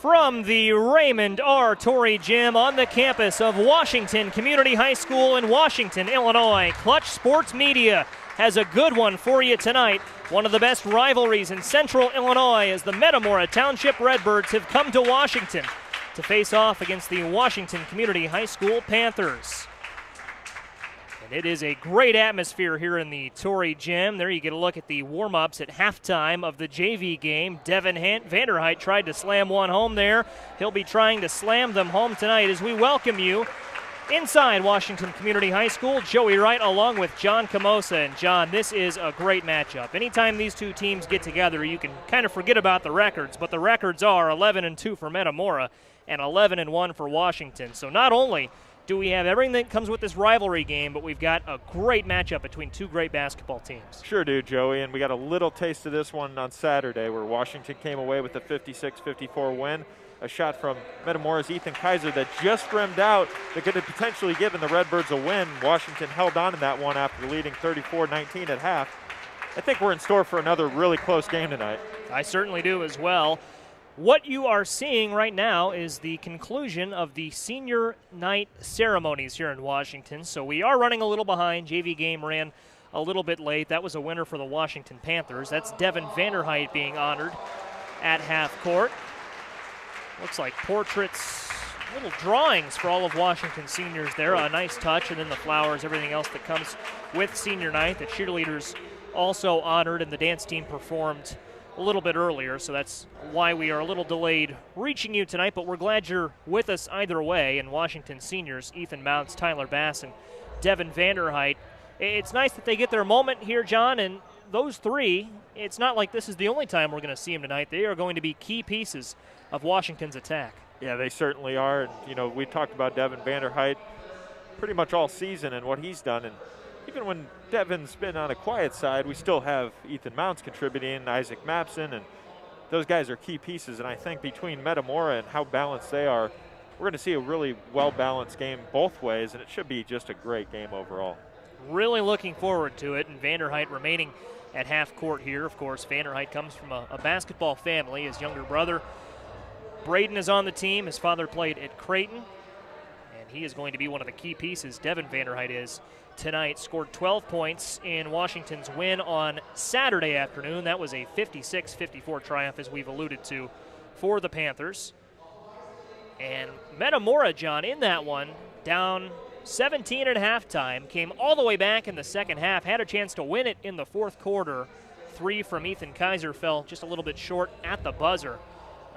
From the Raymond R. Torrey Gym on the campus of Washington Community High School in Washington, Illinois, Clutch Sports Media has a good one for you tonight. One of the best rivalries in central Illinois as the Metamora Township Redbirds have come to Washington to face off against the Washington Community High School Panthers. And it is a great atmosphere here in the Torrey Gym. There you get a look at the warm-ups at halftime of the JV game. Devon Vanderheydt tried to slam one home there. He'll be trying to slam them home tonight as we welcome you inside Washington Community High School. Joey Wright along with John Camosa. And John, this is a great matchup. Anytime these two teams get together, you can kind of forget about the records, but the records are 11-2 for Metamora and 11-1 for Washington. So not only do we have everything that comes with this rivalry game, but we've got a great matchup between two great basketball teams. Sure do, Joey, and we got a little taste of this one on Saturday where Washington came away with a 56-54 win. A shot from Metamora's Ethan Kizer that just rimmed out that could have potentially given the Redbirds a win. Washington held on in that one after leading 34-19 at half. I think we're in store for another really close game tonight. I certainly do as well. What you are seeing right now is the conclusion of the senior night ceremonies here in Washington. So we are running a little behind. JV game ran a little bit late. That was a winner for the Washington Panthers. That's Devon Vanderheydt being honored at half court. Looks like portraits, little drawings for all of Washington seniors there. A nice touch, and then the flowers, everything else that comes with senior night. The cheerleaders also honored, and the dance team performed a little bit earlier, so that's why we are a little delayed reaching you tonight, but we're glad you're with us either way. And Washington seniors, Ethan Mounts, Tyler Bass, and Devon Vanderheydt. It's nice that they get their moment here, John, and those three, it's not like this is the only time we're going to see them tonight. They are going to be key pieces of Washington's attack. Yeah, they certainly are. And, you know, we talked about Devon Vanderheydt pretty much all season and what he's done, and even when Devon's been on a quiet side, we still have Ethan Mounts contributing, Isaac Mapson, and those guys are key pieces. And I think between Metamora and how balanced they are, we're going to see a really well-balanced game both ways, and it should be just a great game overall. Really looking forward to it, and Vanderheydt remaining at half court here. Of course, Vanderheydt comes from a basketball family. His younger brother, Braden, is on the team. His father played at Creighton, and he is going to be one of the key pieces. Devon Vanderheydt is tonight. Scored 12 points in Washington's win on Saturday afternoon. That was a 56-54 triumph, as we've alluded to, for the Panthers. And Metamora, John, in that one, down 17 at halftime, came all the way back in the second half, had a chance to win it in the fourth quarter. Three from Ethan Kizer fell just a little bit short at the buzzer.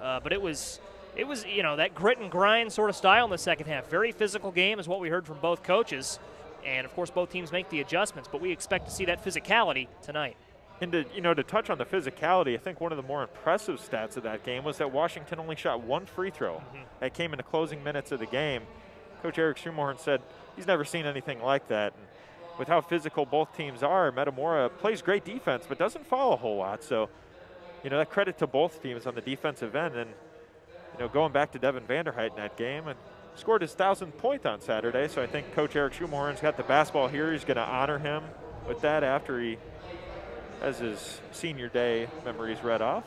But it was, you know, that grit and grind sort of style in the second half. Very physical game is what we heard from both coaches. And, of course, both teams make the adjustments, but we expect to see that physicality tonight. And, to touch on the physicality, I think one of the more impressive stats of that game was that Washington only shot one free throw. That came in the closing minutes of the game. Coach Eric Schumacher said he's never seen anything like that. And with how physical both teams are, Metamora plays great defense but doesn't foul a whole lot. So, that credit to both teams on the defensive end. And, going back to Devon Vanderheydt in that game, and scored his 1,000th point on Saturday, so I think Coach Eric Schumacher's got the basketball here. He's going to honor him with that after he has his senior day memories read off.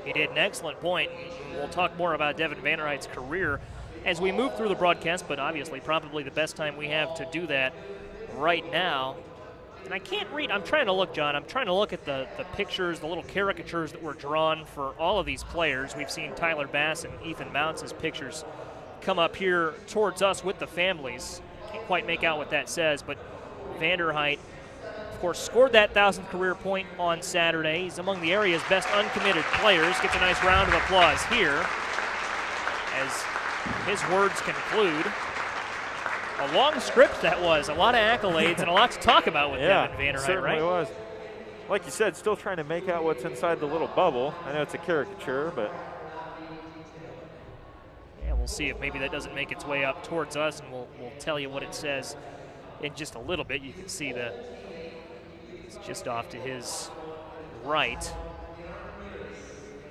He did an excellent point. We'll talk more about Devon Vanderheydt's career as we move through the broadcast, but obviously probably the best time we have to do that right now. And I can't read. I'm trying to look, John. I'm trying to look at the pictures, the little caricatures that were drawn for all of these players. We've seen Tyler Bass and Ethan Mounts' pictures come up here towards us with the families. Can't quite make out what that says, but Vanderheydt, of course, scored that 1,000th career point on Saturday. He's among the area's best uncommitted players. Gets a nice round of applause here as his words conclude. A long script that was, a lot of accolades and a lot to talk about with Devon Vanderheydt, certainly right? Was. Like you said, still trying to make out what's inside the little bubble. I know it's a caricature, but we'll see if maybe that doesn't make its way up towards us, and we'll tell you what it says in just a little bit. You can see it's just off to his right.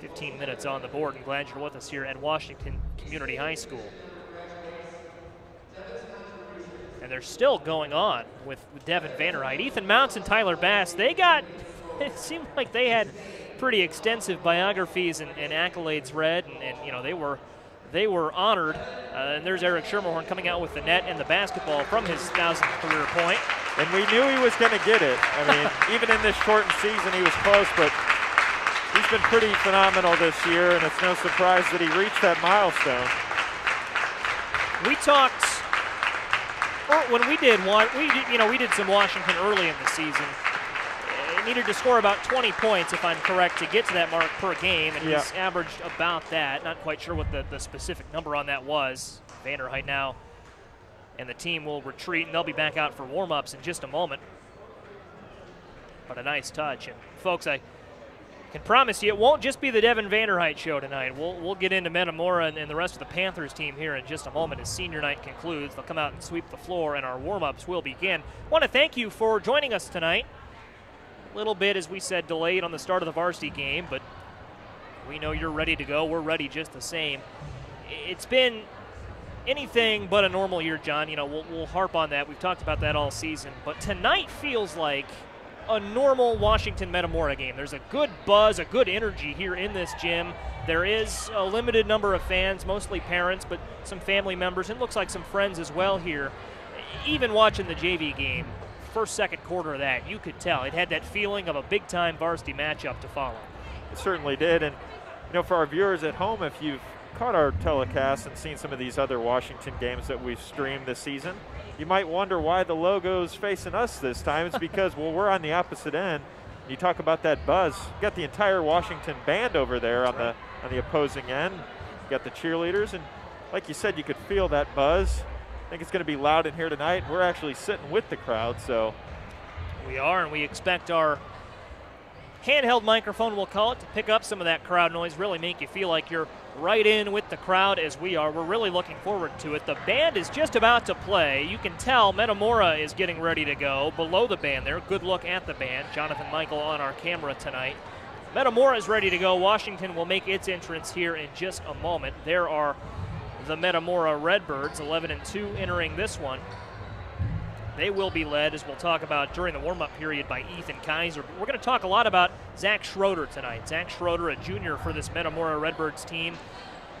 15 minutes on the board, and glad you're with us here at Washington Community High School. And they're still going on with Devon Vanderheydt. Ethan Mounts and Tyler Bass, it seemed like they had pretty extensive biographies and accolades read, and you know, they were honored. And there's Eric Schermerhorn coming out with the net and the basketball from his 1,000th career point. And we knew he was going to get it. I mean, even in this shortened season, he was close, but he's been pretty phenomenal this year, and it's no surprise that he reached that milestone. We talked when we did some Washington early in the season. He needed to score about 20 points, if I'm correct, to get to that mark per game, and he's averaged about that. Not quite sure what the specific number on that was. Vanderheydt now, and the team will retreat, and they'll be back out for warm-ups in just a moment. But a nice touch, and folks, I can promise you it won't just be the Devon Vanderheydt show tonight. We'll get into Metamora and the rest of the Panthers team here in just a moment as senior night concludes. They'll come out and sweep the floor, and our warm-ups will begin. Want to thank you for joining us tonight. A little bit, as we said, delayed on the start of the varsity game, but we know you're ready to go. We're ready just the same. It's been anything but a normal year, John. You know, we'll harp on that. We've talked about that all season, but tonight feels like a normal Washington Metamora game. There's a good buzz, a good energy here in this gym. There is a limited number of fans, mostly parents, but some family members, and looks like some friends as well here. Even watching the JV game, first, second quarter of that, you could tell it had that feeling of a big-time varsity matchup to follow. It certainly did, and you know, for our viewers at home, if you've caught our telecast and seen some of these other Washington games that we've streamed this season, you might wonder why the logo's facing us this time. It's because, well, we're on the opposite end. You talk about that buzz. You got the entire Washington band over there on the opposing end. You got the cheerleaders, and like you said, you could feel that buzz. I think it's going to be loud in here tonight. We're actually sitting with the crowd, so. We are, and we expect our handheld microphone, we'll call it, to pick up some of that crowd noise, really make you feel like you're right in with the crowd as we are. We're really looking forward to it. The band is just about to play. You can tell Metamora is getting ready to go. Below the band there, good look at the band. Jonathan Michael on our camera tonight. Metamora is ready to go. Washington will make its entrance here in just a moment. There are the Metamora Redbirds, 11-2 entering this one. They will be led, as we'll talk about during the warm-up period, by Ethan Kizer. But we're going to talk a lot about Zack Schroeder tonight. Zack Schroeder, a junior for this Metamora Redbirds team.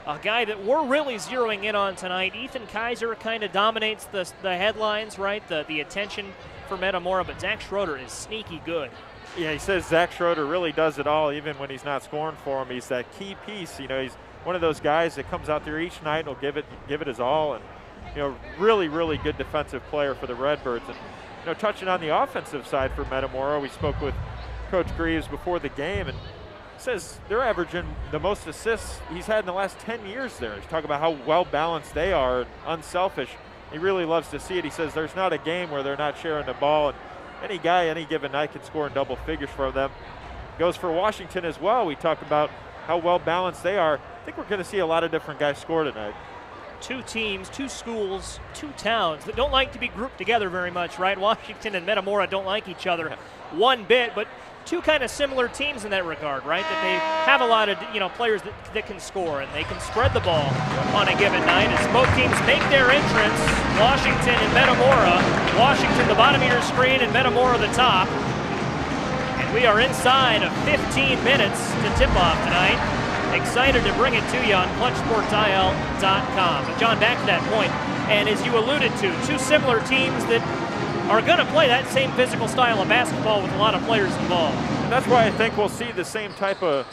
A guy that we're really zeroing in on tonight. Ethan Kizer kind of dominates the headlines, right? The attention for Metamora, but Zack Schroeder is sneaky good. Yeah, he says Zack Schroeder really does it all, even when he's not scoring for him. He's that key piece. You know, he's one of those guys that comes out there each night and will give it his all. And you know, really, really good defensive player for the Redbirds. And, you know, touching on the offensive side for Metamora, we spoke with Coach Greaves before the game, and says they're averaging the most assists he's had in the last 10 years there. He's talking about how well-balanced they are and unselfish. He really loves to see it. He says there's not a game where they're not sharing the ball, and any guy, any given night can score in double figures for them. Goes for Washington as well. We talk about how well-balanced they are. I think we're going to see a lot of different guys score tonight. Two teams, two schools, two towns that don't like to be grouped together very much, right? Washington and Metamora don't like each other one bit, but two kind of similar teams in that regard, right? That they have a lot of, you know, players that can score, and they can spread the ball on a given night. As both teams make their entrance, Washington and Metamora. Washington the bottom of your screen and Metamora the top. And we are inside of 15 minutes to tip off tonight. Excited to bring it to you on ClutchSportsIL.com. But John, back to that point, and as you alluded to, two similar teams that are going to play that same physical style of basketball with a lot of players involved. And that's why I think we'll see the same type of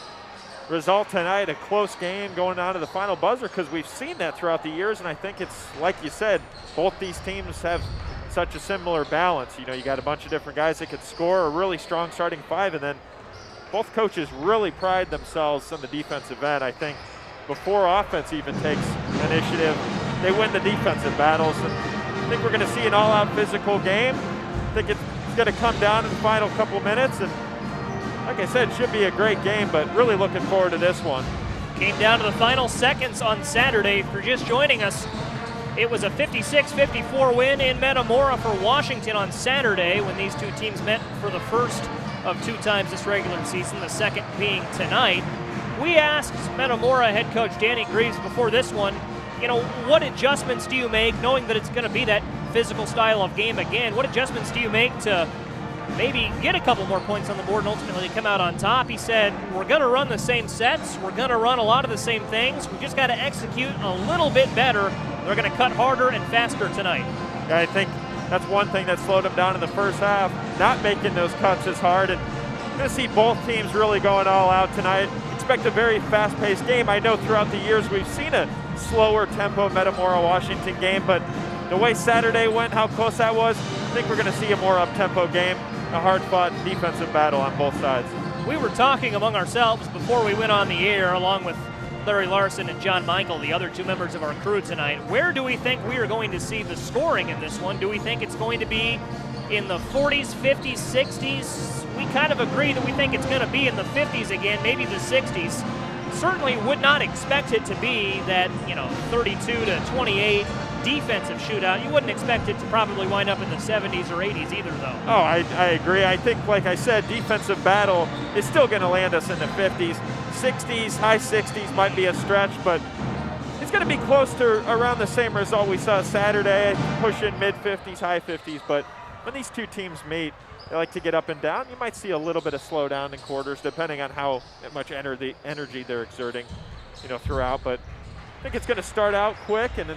result tonight, a close game going on to the final buzzer, because we've seen that throughout the years, and I think it's, like you said, both these teams have such a similar balance. You know, you got a bunch of different guys that could score, a really strong starting five, and then both coaches really pride themselves on the defensive end. I think before offense even takes initiative, they win the defensive battles. And I think we're going to see an all-out physical game. I think it's going to come down in the final couple minutes. And like I said, it should be a great game, but really looking forward to this one. Came down to the final seconds on Saturday. For just joining us, it was a 56-54 win in Metamora for Washington on Saturday when these two teams met for the first of two times this regular season, the second being tonight. We asked Metamora head coach Danny Greaves before this one, you know, what adjustments do you make, knowing that it's going to be that physical style of game again? What adjustments do you make to maybe get a couple more points on the board and ultimately come out on top. He said, we're going to run the same sets. We're going to run a lot of the same things. We just got to execute a little bit better. They're going to cut harder and faster tonight. Yeah, I think that's one thing that slowed them down in the first half, not making those cuts as hard. And going to see both teams really going all out tonight. Expect a very fast-paced game. I know throughout the years we've seen a slower tempo Metamora-Washington game, but the way Saturday went, how close that was, I think we're going to see a more up-tempo game, a hard-fought defensive battle on both sides. We were talking among ourselves before we went on the air, along with Larry Larson and John Michael, the other two members of our crew tonight. Where do we think we are going to see the scoring in this one? Do we think it's going to be in the 40s, 50s, 60s? We kind of agree that we think it's going to be in the 50s again, maybe the 60s. Certainly would not expect it to be that, 32-28 defensive shootout. You wouldn't expect it to probably wind up in the 70s or 80s either, though. Oh, I agree. I think, like I said, defensive battle is still going to land us in the 50s. 60s, high 60s might be a stretch, but it's going to be close to around the same result we saw Saturday, pushing mid-50s, high 50s. But when these two teams meet, they like to get up and down. You might see a little bit of slowdown in quarters, depending on how much energy they're exerting, throughout. But I think it's going to start out quick and then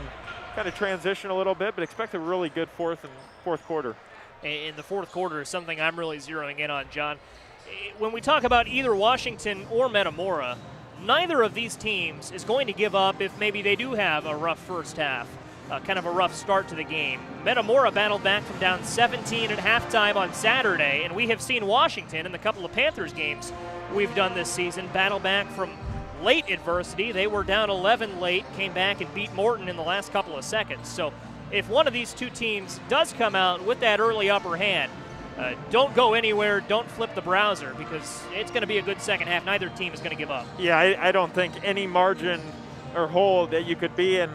kind of transition a little bit, but expect a really good fourth quarter. In the fourth quarter is something I'm really zeroing in on, John. When we talk about either Washington or Metamora, neither of these teams is going to give up if maybe they do have a rough first half, kind of a rough start to the game. Metamora battled back from down 17 at halftime on Saturday, and we have seen Washington in the couple of Panthers games we've done this season battle back from late adversity. They were down 11 late, came back and beat Morton in the last couple of seconds. So if one of these two teams does come out with that early upper hand, don't go anywhere, don't flip the browser, because it's going to be a good second half. Neither team is going to give up. Yeah, I don't think any margin or hole that you could be in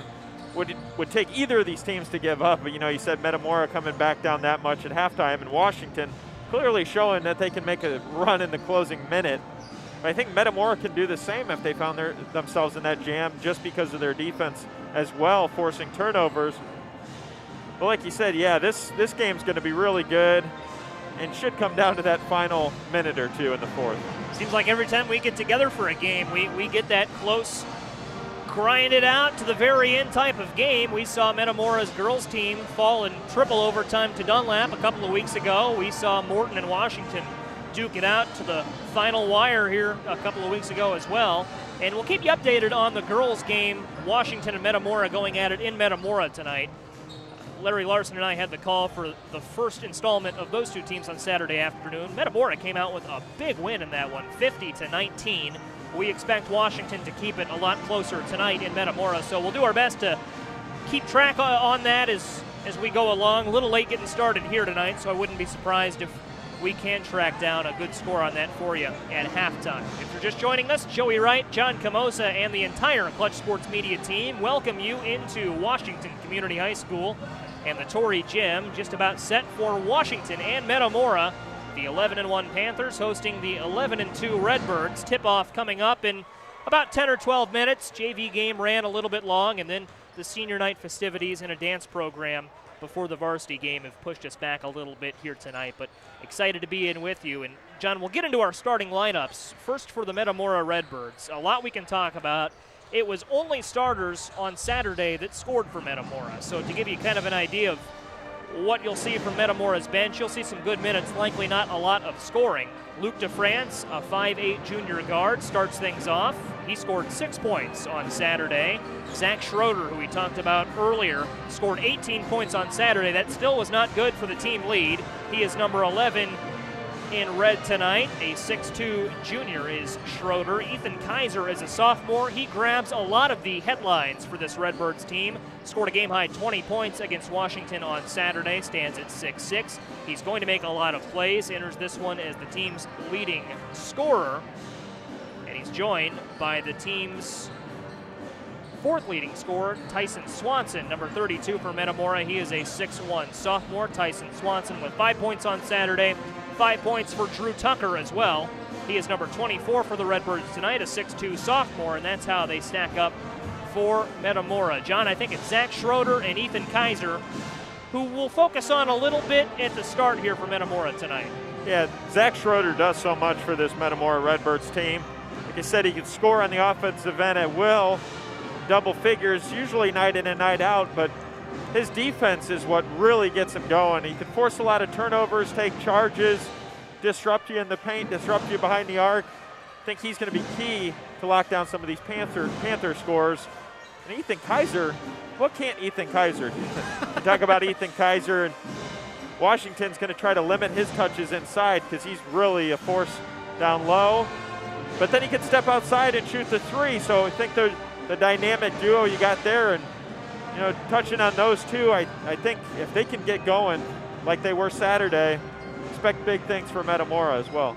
would take either of these teams to give up. But, you said Metamora coming back down that much at halftime, and Washington clearly showing that they can make a run in the closing minute. I think Metamora can do the same if they found themselves in that jam, just because of their defense as well, forcing turnovers. But like you said, yeah, this game's going to be really good and should come down to that final minute or two in the fourth. Seems like every time we get together for a game, we get that close, grind it out to the very end type of game. We saw Metamora's girls team fall in triple overtime to Dunlap a couple of weeks ago. We saw Morton and Washington duke it out to the final wire here a couple of weeks ago as well. And we'll keep you updated on the girls game, Washington and Metamora going at it in Metamora tonight. Larry Larson and I had the call for the first installment of those two teams on Saturday afternoon. Metamora came out with a big win in that one, 50-19. We expect Washington to keep it a lot closer tonight in Metamora, so we'll do our best to keep track on that as we go along. A little late getting started here tonight, so I wouldn't be surprised if we can track down a good score on that for you at halftime. If you're just joining us, Joey Wright, John Camosa, and the entire Clutch Sports Media team welcome you into Washington Community High School and the Torrey Gym, just about set for Washington and Metamora. The 11-1 Panthers hosting the 11-2 Redbirds. Tip-off coming up in about 10 or 12 minutes. JV game ran a little bit long, and then the senior night festivities and a dance program before the varsity game have pushed us back a little bit here tonight, but excited to be in with you. And John, we'll get into our starting lineups. First for the Metamora Redbirds. A lot we can talk about. It was only starters on Saturday that scored for Metamora. So to give you kind of an idea of what you'll see from Metamora's bench, you'll see some good minutes, likely not a lot of scoring. Luke DeFrance, a 5'8 junior guard, starts things off. He scored 6 points on Saturday. Zack Schroeder, who we talked about earlier, scored 18 points on Saturday. That still was not good for the team lead. He is number 11 in red tonight. A 6'2 junior is Schroeder. Ethan Kizer is a sophomore. He grabs a lot of the headlines for this Redbirds team. Scored a game-high 20 points against Washington on Saturday. Stands at 6'6". He's going to make a lot of plays. Enters this one as the team's leading scorer. And he's joined by the team's fourth leading scorer, Tyson Swanson, number 32 for Metamora. He is a 6'1 sophomore. Tyson Swanson with 5 points on Saturday. 5 points for Drew Tucker as well. He is number 24 for the Redbirds tonight, a 6'2 sophomore, and that's how they stack up for Metamora. John, I think it's Zack Schroeder and Ethan Kizer who we'll focus on a little bit at the start here for Metamora tonight. Yeah, Zack Schroeder does so much for this Metamora Redbirds team. Like I said, he can score on the offensive end at will, double figures, usually night in and night out, but his defense is what really gets him going. He can force a lot of turnovers, take charges, disrupt you in the paint, disrupt you behind the arc. I think he's going to be key to lock down some of these Panther scores. And Ethan Kizer, what can't Ethan Kizer do? You talk about Ethan Kizer, and Washington's going to try to limit his touches inside because he's really a force down low. But then he can step outside and shoot the three. So I think the dynamic duo you got there, and you know, touching on those two, I think if they can get going like they were Saturday, expect big things for Metamora as well.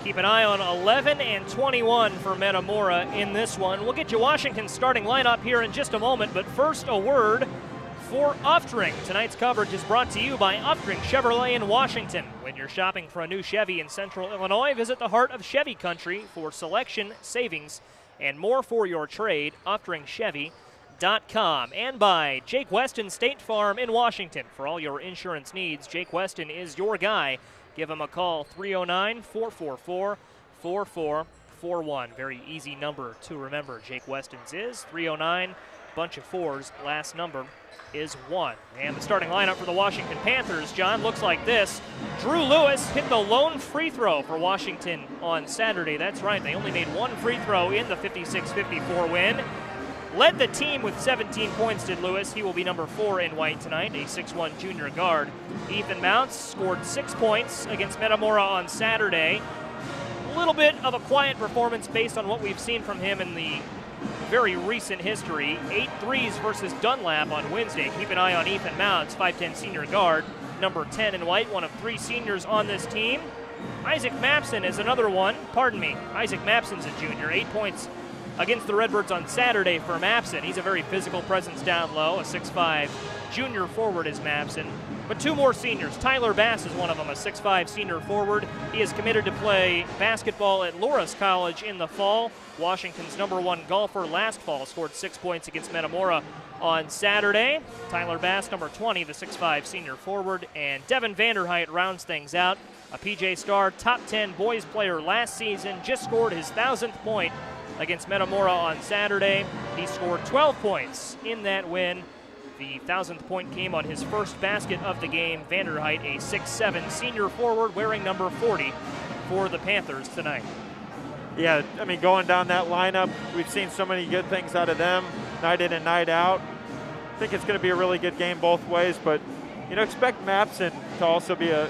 Keep an eye on 11 and 21 for Metamora in this one. We'll get you Washington's starting lineup here in just a moment, but first a word for Uftring. Tonight's coverage is brought to you by Uftring Chevrolet in Washington. When you're shopping for a new Chevy in Central Illinois, visit the heart of Chevy country for selection, savings, and more for your trade. UfteringChevy.com. And by Jake Weston State Farm in Washington. For all your insurance needs, Jake Weston is your guy. Give him a call, 309-444-4441. Very easy number to remember. Jake Weston's is 309, bunch of fours, last number is 1. And the starting lineup for the Washington Panthers, John, looks like this. Drew Lewis hit the lone free throw for Washington on Saturday. That's right, they only made one free throw in the 56-54 win. Led the team with 17 points, did Lewis. He will be number 4 in white tonight, a 6'1 junior guard. Ethan Mounts scored 6 points against Metamora on Saturday. A little bit of a quiet performance based on what we've seen from him in the very recent history. 8 threes versus Dunlap on Wednesday. Keep an eye on Ethan Mounts, 5'10 senior guard, number 10 in white, one of 3 seniors on this team. Isaac Mapson is another one. Pardon me, Isaac Mapson's a junior, 8 points against the Redbirds on Saturday for Mapson. He's a very physical presence down low. A 6'5 junior forward is Mapson. But 2 more seniors. Tyler Bass is one of them, a 6'5 senior forward. He is committed to play basketball at Loras College in the fall. Washington's number 1 golfer last fall scored 6 points against Metamora on Saturday. Tyler Bass, number 20, the 6'5 senior forward. And Devon Vanderheydt rounds things out. A PJ Star top 10 boys player last season, just scored his 1,000th point against Metamora on Saturday. He scored 12 points in that win. The 1,000th point came on his first basket of the game. Vanderheydt, a 6'7 senior forward, wearing number 40 for the Panthers tonight. Yeah, I mean, going down that lineup, we've seen so many good things out of them, night in and night out. I think it's going to be a really good game both ways, but you know, expect Mapson to also be a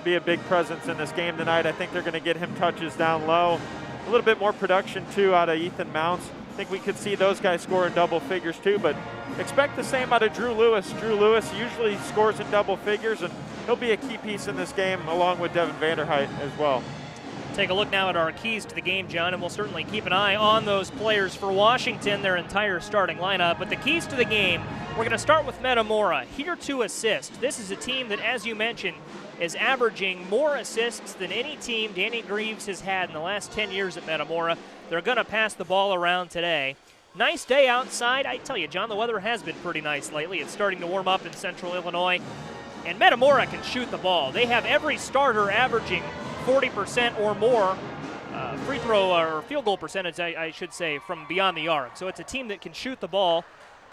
big presence in this game tonight. I think they're going to get him touches down low. A little bit more production, too, out of Ethan Mounts. I think we could see those guys score in double figures, too, but expect the same out of Drew Lewis. Drew Lewis usually scores in double figures, and he'll be a key piece in this game along with Devon Vanderheydt as well. Take a look now at our keys to the game, John, and we'll certainly keep an eye on those players for Washington, their entire starting lineup. But the keys to the game, we're going to start with Metamora, here to assist. This is a team that, as you mentioned, is averaging more assists than any team Danny Greaves has had in the last 10 years at Metamora. They're going to pass the ball around today. Nice day outside. I tell you, John, the weather has been pretty nice lately. It's starting to warm up in Central Illinois. And Metamora can shoot the ball. They have every starter averaging 40% or more free throw or field goal percentage, I should say, from beyond the arc. So it's a team that can shoot the ball.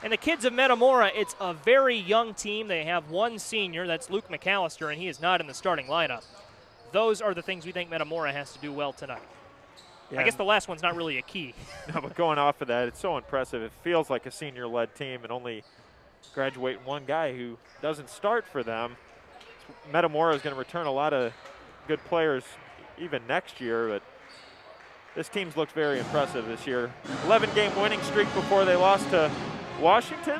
And the kids of Metamora, it's a very young team. They have 1 senior, that's Luke McAllister, and he is not in the starting lineup. Those are the things we think Metamora has to do well tonight. Yeah. I guess the last one's not really a key. No, but going off of that, it's so impressive. It feels like a senior-led team and only graduate 1 guy who doesn't start for them. Metamora is going to return a lot of good players even next year, but this team's looked very impressive this year. 11-game winning streak before they lost to Washington.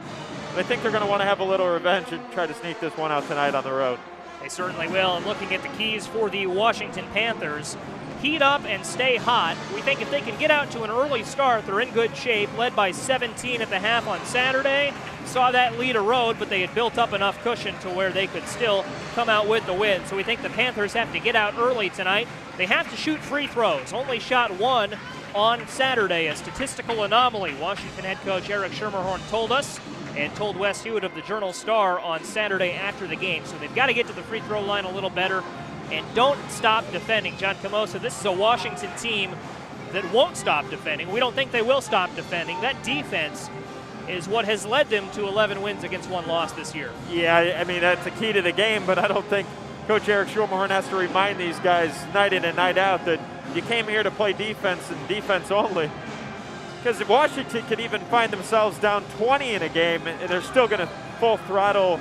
I think they're going to want to have a little revenge and try to sneak this one out tonight on the road. They certainly will. And looking at the keys for the Washington Panthers, heat up and stay hot. We think if they can get out to an early start, they're in good shape, led by 17 at the half on Saturday. Saw that lead erode, but they had built up enough cushion to where they could still come out with the win. So we think the Panthers have to get out early tonight. They have to shoot free throws. Only shot 1 on Saturday, a statistical anomaly. Washington head coach Eric Schermerhorn told us and told Wes Hewitt of the Journal-Star on Saturday after the game. So they've got to get to the free throw line a little better. and don't stop defending. John Camosa, this is a Washington team that won't stop defending. We don't think they will stop defending. That defense is what has led them to 11 wins against 1 loss this year. Yeah, I mean, that's the key to the game, but I don't think Coach Eric Schulmorn has to remind these guys night in and night out that you came here to play defense and defense only. Because if Washington could even find themselves down 20 in a game, and they're still going to full throttle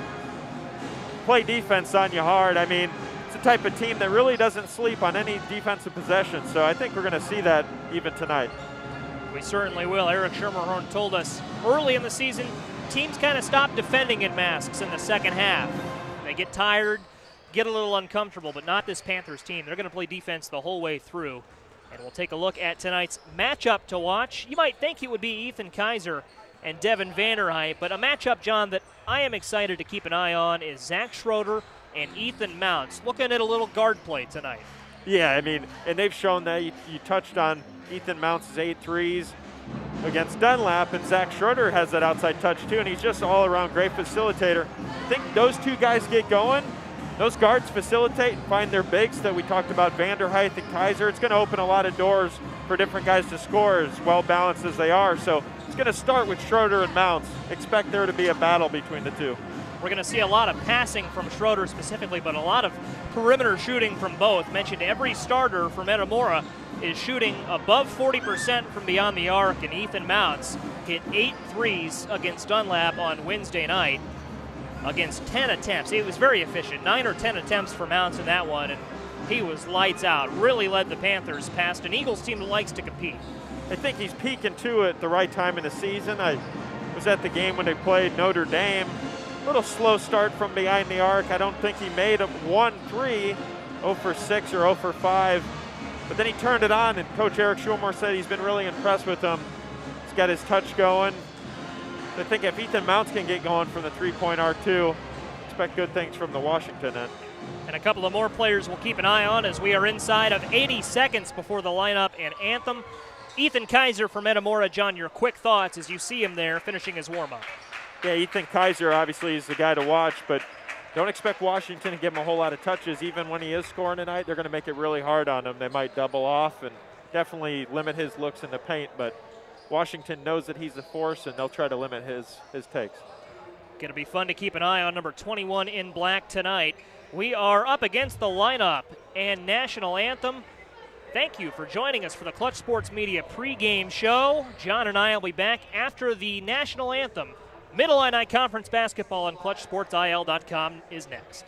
play defense on you hard. I mean, it's the type of team that really doesn't sleep on any defensive possession. So I think we're going to see that even tonight. We certainly will. Eric Schulmorn told us early in the season, teams kind of stop defending in masks in the second half. They get tired, get a little uncomfortable, but not this Panthers team. They're going to play defense the whole way through. And we'll take a look at tonight's matchup to watch. You might think it would be Ethan Kizer and Devon Vanderheydt, but a matchup, John, that I am excited to keep an eye on is Zack Schroeder and Ethan Mounts, looking at a little guard play tonight. Yeah, I mean, and they've shown that. You touched on Ethan Mounts' 8 threes against Dunlap, and Zack Schroeder has that outside touch too, and he's just an all-around great facilitator. I think those two guys get going, those guards facilitate and find their bigs that we talked about, Vanderheydt and Kizer. It's going to open a lot of doors for different guys to score, as well-balanced as they are. So it's going to start with Schroeder and Mounts. Expect there to be a battle between the two. We're going to see a lot of passing from Schroeder specifically, but a lot of perimeter shooting from both. Mentioned every starter for Metamora is shooting above 40% from beyond the arc, and Ethan Mounts hit 8 threes against Dunlap on Wednesday night against 10 attempts. He was very efficient, 9 or 10 attempts for Mounts in that one, and he was lights out. Really led the Panthers past an Eagles team that likes to compete. I think he's peaking too at the right time in the season. I was at the game when they played Notre Dame. A little slow start from behind the arc. I don't think he made a 1-3, 0 for 6 or 0 for 5. But then he turned it on, and Coach Eric Schulmorn said he's been really impressed with him. He's got his touch going. I think if Ethan Mounts can get going from the three-point arc too, expect good things from the Washington end. And a couple of more players we'll keep an eye on as we are inside of 80 seconds before the lineup and anthem. Ethan Kizer for Metamora. John, your quick thoughts as you see him there finishing his warm-up. Yeah, Ethan Kizer obviously is the guy to watch, but don't expect Washington to give him a whole lot of touches. Even when he is scoring tonight, they're going to make it really hard on him. They might double off and definitely limit his looks in the paint, but Washington knows that he's a force, and they'll try to limit his takes. Going to be fun to keep an eye on number 21 in black tonight. We are up against the lineup and national anthem. Thank you for joining us for the Clutch Sports Media pregame show. John and I will be back after the national anthem. Mid-Illini Conference basketball on ClutchSportsIL.com is next.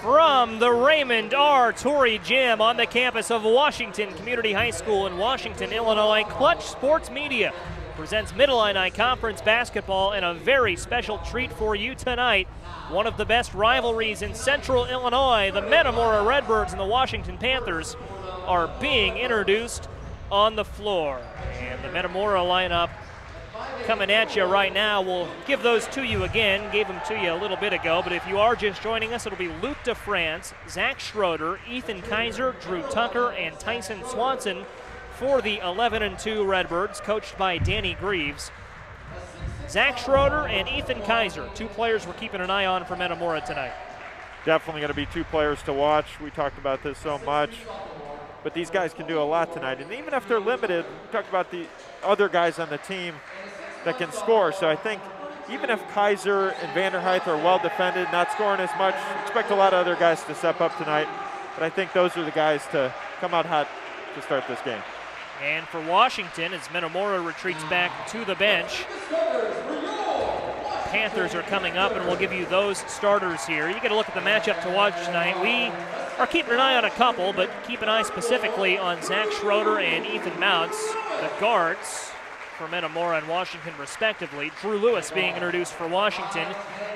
From the Raymond R. Torrey Gym on the campus of Washington Community High School in Washington, Illinois, Clutch Sports Media presents Mid-Illini Conference basketball, and a very special treat for you tonight. One of the best rivalries in Central Illinois, the Metamora Redbirds and the Washington Panthers, are being introduced on the floor. And the Metamora lineup coming at you right now. We'll give those to you again. Gave them to you a little bit ago, but if you are just joining us, it'll be Luke DeFrance, Zack Schroeder, Ethan Kizer, Drew Tucker, and Tyson Swanson for the 11-2 Redbirds, coached by Danny Greaves. Zack Schroeder and Ethan Kizer, two players we're keeping an eye on for Metamora tonight. Definitely going to be two players to watch. We talked about this so much, but these guys can do a lot tonight. And even if they're limited, we talked about the other guys on the team that can score. So I think even if Kizer and Vanderheydt are well defended, not scoring as much, expect a lot of other guys to step up tonight. But I think those are the guys to come out hot to start this game. And for Washington, as Metamora retreats back to the bench, Panthers are coming up, and we'll give you those starters here. You get a look at the matchup to watch tonight. We are keeping an eye on a couple, but keep an eye specifically on Zack Schroeder and Ethan Mounts, the guards for Metamora and Washington respectively. Drew Lewis being introduced for Washington.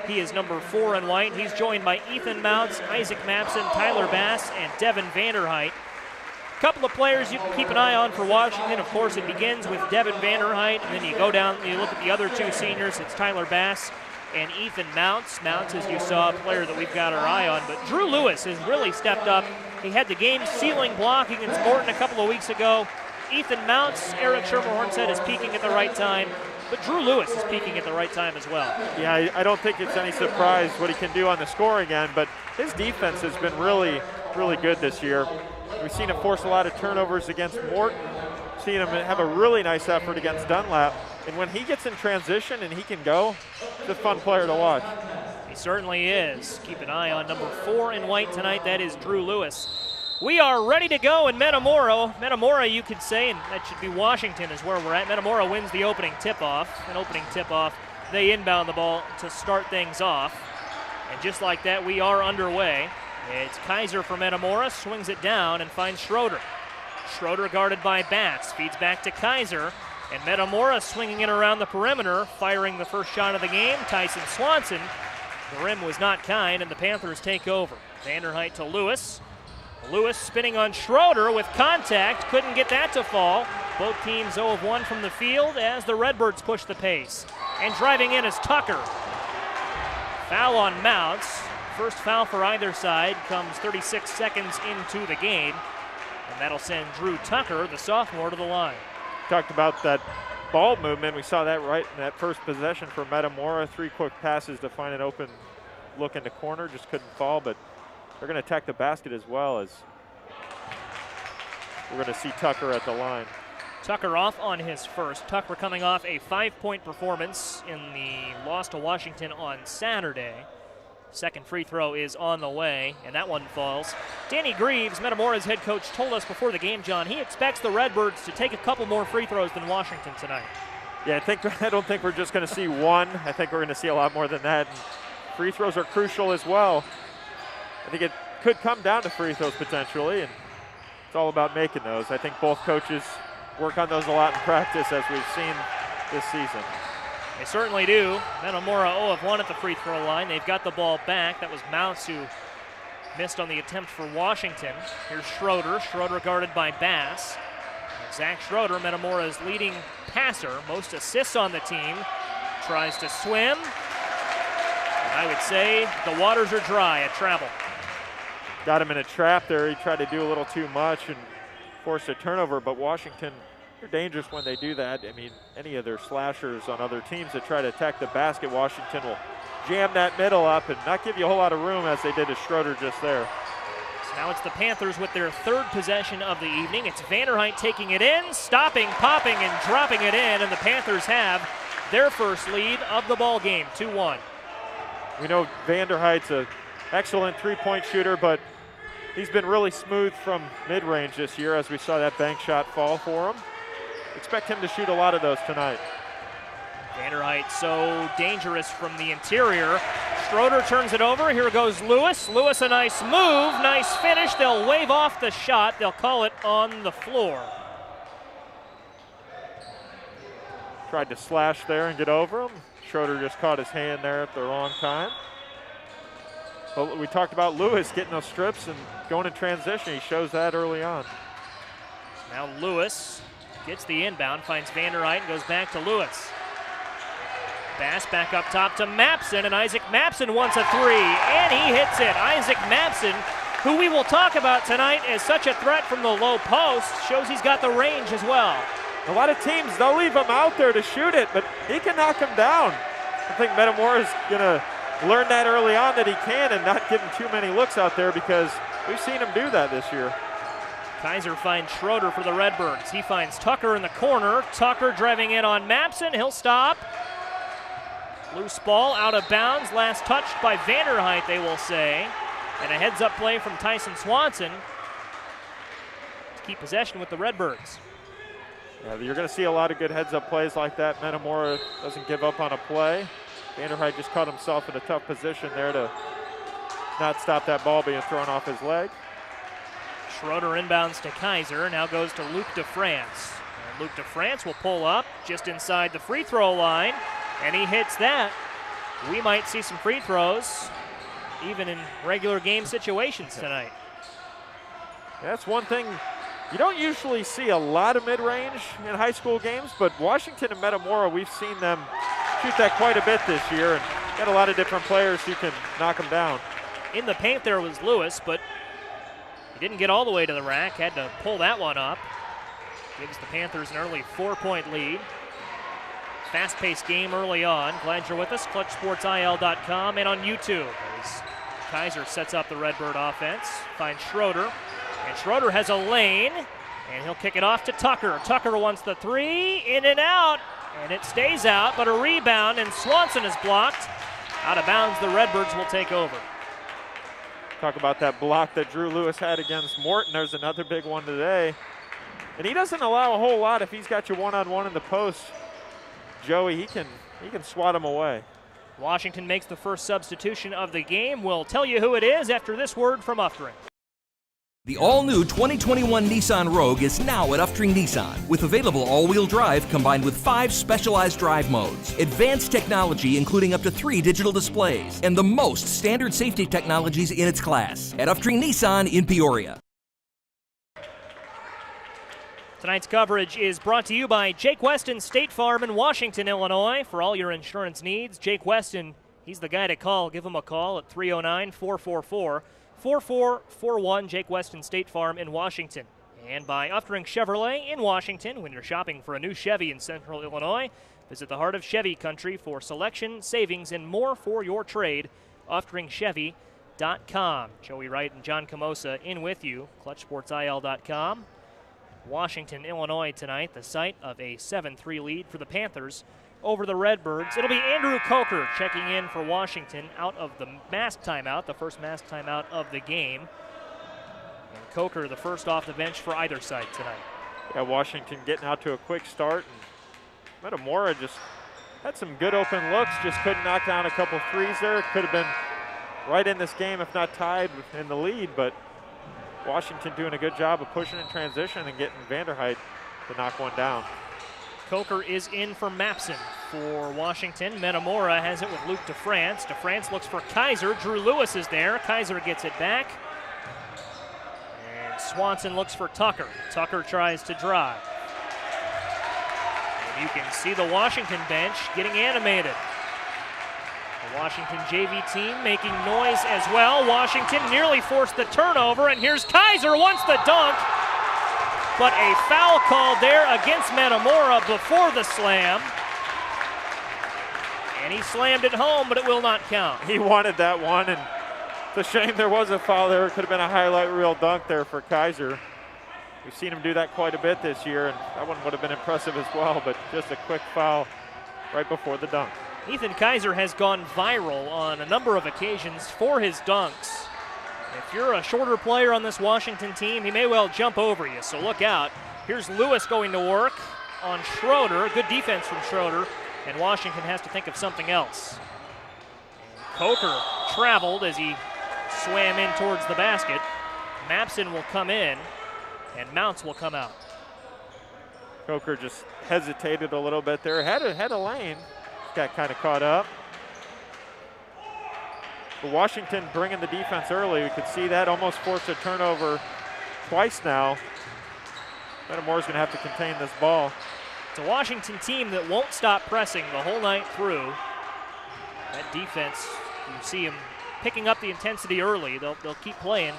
He is number 4 in white. He's joined by Ethan Mounts, Isaac Mapson, Tyler Bass, and Devon Vanderheydt. A couple of players you can keep an eye on for Washington. Of course, it begins with Devon Vanderheydt, and then you go down and you look at the other two seniors. It's Tyler Bass and Ethan Mounts. Mounts, as you saw, a player that we've got our eye on. But Drew Lewis has really stepped up. He had the game-sealing block against Morton a couple of weeks ago. Ethan Mounts, Eric Schermerhorn said, is peaking at the right time. But Drew Lewis is peaking at the right time as well. Yeah, I don't think it's any surprise what he can do on the scoring end, but his defense has been really, really good this year. We've seen him force a lot of turnovers against Morton, seen him have a really nice effort against Dunlap. And when he gets in transition and he can go, it's a fun player to watch. He certainly is. Keep an eye on number 4 in white tonight. That is Drew Lewis. We are ready to go in Metamora. Metamora, you could say, and that should be Washington is where we're at. Metamora wins the opening tip-off. An opening tip-off, they inbound the ball to start things off. And just like that, we are underway. It's Kizer for Metamora, swings it down and finds Schroeder. Schroeder guarded by Bass, feeds back to Kizer, and Metamora swinging it around the perimeter, firing the first shot of the game, Tyson Swanson. The rim was not kind, and the Panthers take over. Vanderheydt to Lewis. Lewis spinning on Schroeder with contact, couldn't get that to fall. Both teams 0 of 1 from the field as the Redbirds push the pace. And driving in is Tucker. Foul on Mounts. First foul for either side comes 36 seconds into the game, and that'll send Drew Tucker, the sophomore, to the line. Talked about that ball movement. We saw that right in that first possession for Metamora. 3 quick passes to find an open look in the corner, just couldn't fall, but they're going to attack the basket as well, as we're going to see Tucker at the line. Tucker off on his first. Tucker coming off a 5-point performance in the loss to Washington on Saturday. Second free throw is on the way, and that one falls. Danny Greaves, Metamora's head coach, told us before the game, John, he expects the Redbirds to take a couple more free throws than Washington tonight. Yeah, I don't think we're just going to see one. I think we're going to see a lot more than that. And free throws are crucial as well. I think it could come down to free throws potentially, and it's all about making those. I think both coaches work on those a lot in practice, as we've seen this season. They certainly do. Metamora 0 of 1 at the free throw line. They've got the ball back. That was Mounts who missed on the attempt for Washington. Here's Schroeder. Schroeder guarded by Bass. And Zack Schroeder, Metamora's leading passer, most assists on the team, tries to swim. And I would say the waters are dry at travel. Got him in a trap there. He tried to do a little too much and forced a turnover, but Washington, they're dangerous when they do that. I mean, any of their slashers on other teams that try to attack the basket, Washington will jam that middle up and not give you a whole lot of room, as they did to Schroeder just there. So now it's the Panthers with their 3rd possession of the evening. It's Vanderheydt taking it in, stopping, popping, and dropping it in, and the Panthers have their first lead of the ball game, 2-1. We know Vanderheidt's an excellent 3-point shooter, but he's been really smooth from mid-range this year, as we saw that bank shot fall for him. Expect him to shoot a lot of those tonight. Vanderheydt so dangerous from the interior. Schroeder turns it over. Here goes Lewis. Lewis, a nice move, nice finish. They'll wave off the shot. They'll call it on the floor. Tried to slash there and get over him. Schroeder just caught his hand there at the wrong time. But we talked about Lewis getting those strips and going in transition. He shows that early on. Now Lewis gets the inbound, finds Vanderheydt and goes back to Lewis. Pass back up top to Mapson, and Isaac Mapson wants a three, and he hits it. Isaac Mapson, who we will talk about tonight as such a threat from the low post, shows he's got the range as well. A lot of teams, they'll leave him out there to shoot it, but he can knock him down. I think Metamora is going to learn that early on that he can and not give him too many looks out there because we've seen him do that this year. Kizer finds Schroeder for the Redbirds. He finds Tucker in the corner. Tucker driving in on Mapson. He'll stop. Loose ball out of bounds. Last touched by Vanderheydt, they will say. And a heads-up play from Tyson Swanson to keep possession with the Redbirds. Yeah, you're going to see a lot of good heads-up plays like that. Metamora doesn't give up on a play. Vanderheydt just caught himself in a tough position there to not stop that ball being thrown off his leg. Schroeder inbounds to Kizer. Now goes to Luke DeFrance. And Luke DeFrance will pull up just inside the free throw line. And he hits that. We might see some free throws even in regular game situations tonight. That's one thing. You don't usually see a lot of mid-range in high school games, but Washington and Metamora, we've seen them shoot that quite a bit this year and got a lot of different players who can knock them down. In the paint there was Lewis, but he didn't get all the way to the rack, had to pull that one up. Gives the Panthers an early 4-point lead. Fast-paced game early on. Glad you're with us. ClutchSportsIL.com and on YouTube. As Kizer sets up the Redbird offense. Finds Schroeder. And Schroeder has a lane. And he'll kick it off to Tucker. Tucker wants the three. In and out. And it stays out, but a rebound. And Swanson is blocked. Out of bounds, the Redbirds will take over. Talk about that block that Drew Lewis had against Morton. There's another big one today. And he doesn't allow a whole lot if he's got you one-on-one in the post. Joey, he can swat him away. Washington makes the first substitution of the game. We'll tell you who it is after this word from Uftring. The all-new 2021 Nissan Rogue is now at Uftring Nissan with available all-wheel drive combined with 5 specialized drive modes, advanced technology including up to 3 digital displays, and the most standard safety technologies in its class at Uftring Nissan in Peoria. Tonight's coverage is brought to you by Jake Weston State Farm in Washington, Illinois. For all your insurance needs, Jake Weston, he's the guy to call. Give him a call at 309-444-4441, Jake Weston State Farm in Washington. And by Uftring Chevrolet in Washington. When you're shopping for a new Chevy in Central Illinois, visit the heart of Chevy country for selection, savings, and more for your trade. UfteringChevy.com. Joey Wright and John Camosa in with you. ClutchSportsIL.com. Washington, Illinois tonight, the site of a 7-3 lead for the Panthers over the Redbirds. It'll be Andrew Coker checking in for Washington out of the mask timeout, the first mask timeout of the game. And Coker the first off the bench for either side tonight. Yeah, Washington getting out to a quick start. And Metamora just had some good open looks, just couldn't knock down a couple threes there. Could have been right in this game if not tied in the lead, but Washington doing a good job of pushing in transition and getting Vanderheydt to knock one down. Coker is in for Mapson for Washington. Metamora has it with Luke DeFrance. DeFrance looks for Kizer. Drew Lewis is there. Kizer gets it back. And Swanson looks for Tucker. Tucker tries to drive. And you can see the Washington bench getting animated. The Washington JV team making noise as well. Washington nearly forced the turnover, and here's Kizer, wants the dunk, but a foul called there against Metamora before the slam. And he slammed it home, but it will not count. He wanted that one, and it's a shame there was a foul there. It could have been a highlight reel dunk there for Kizer. We've seen him do that quite a bit this year, and that one would have been impressive as well, but just a quick foul right before the dunk. Ethan Kizer has gone viral on a number of occasions for his dunks. If you're a shorter player on this Washington team, he may well jump over you, so look out. Here's Lewis going to work on Schroeder. Good defense from Schroeder, and Washington has to think of something else. And Coker traveled as he swam in towards the basket. Mapson will come in, and Mounts will come out. Coker just hesitated a little bit there. Had a lane. Got kind of caught up. But Washington bringing the defense early. We could see that almost forced a turnover twice now. Metamora's going to have to contain this ball. It's a Washington team that won't stop pressing the whole night through. That defense, you see them picking up the intensity early. They'll keep playing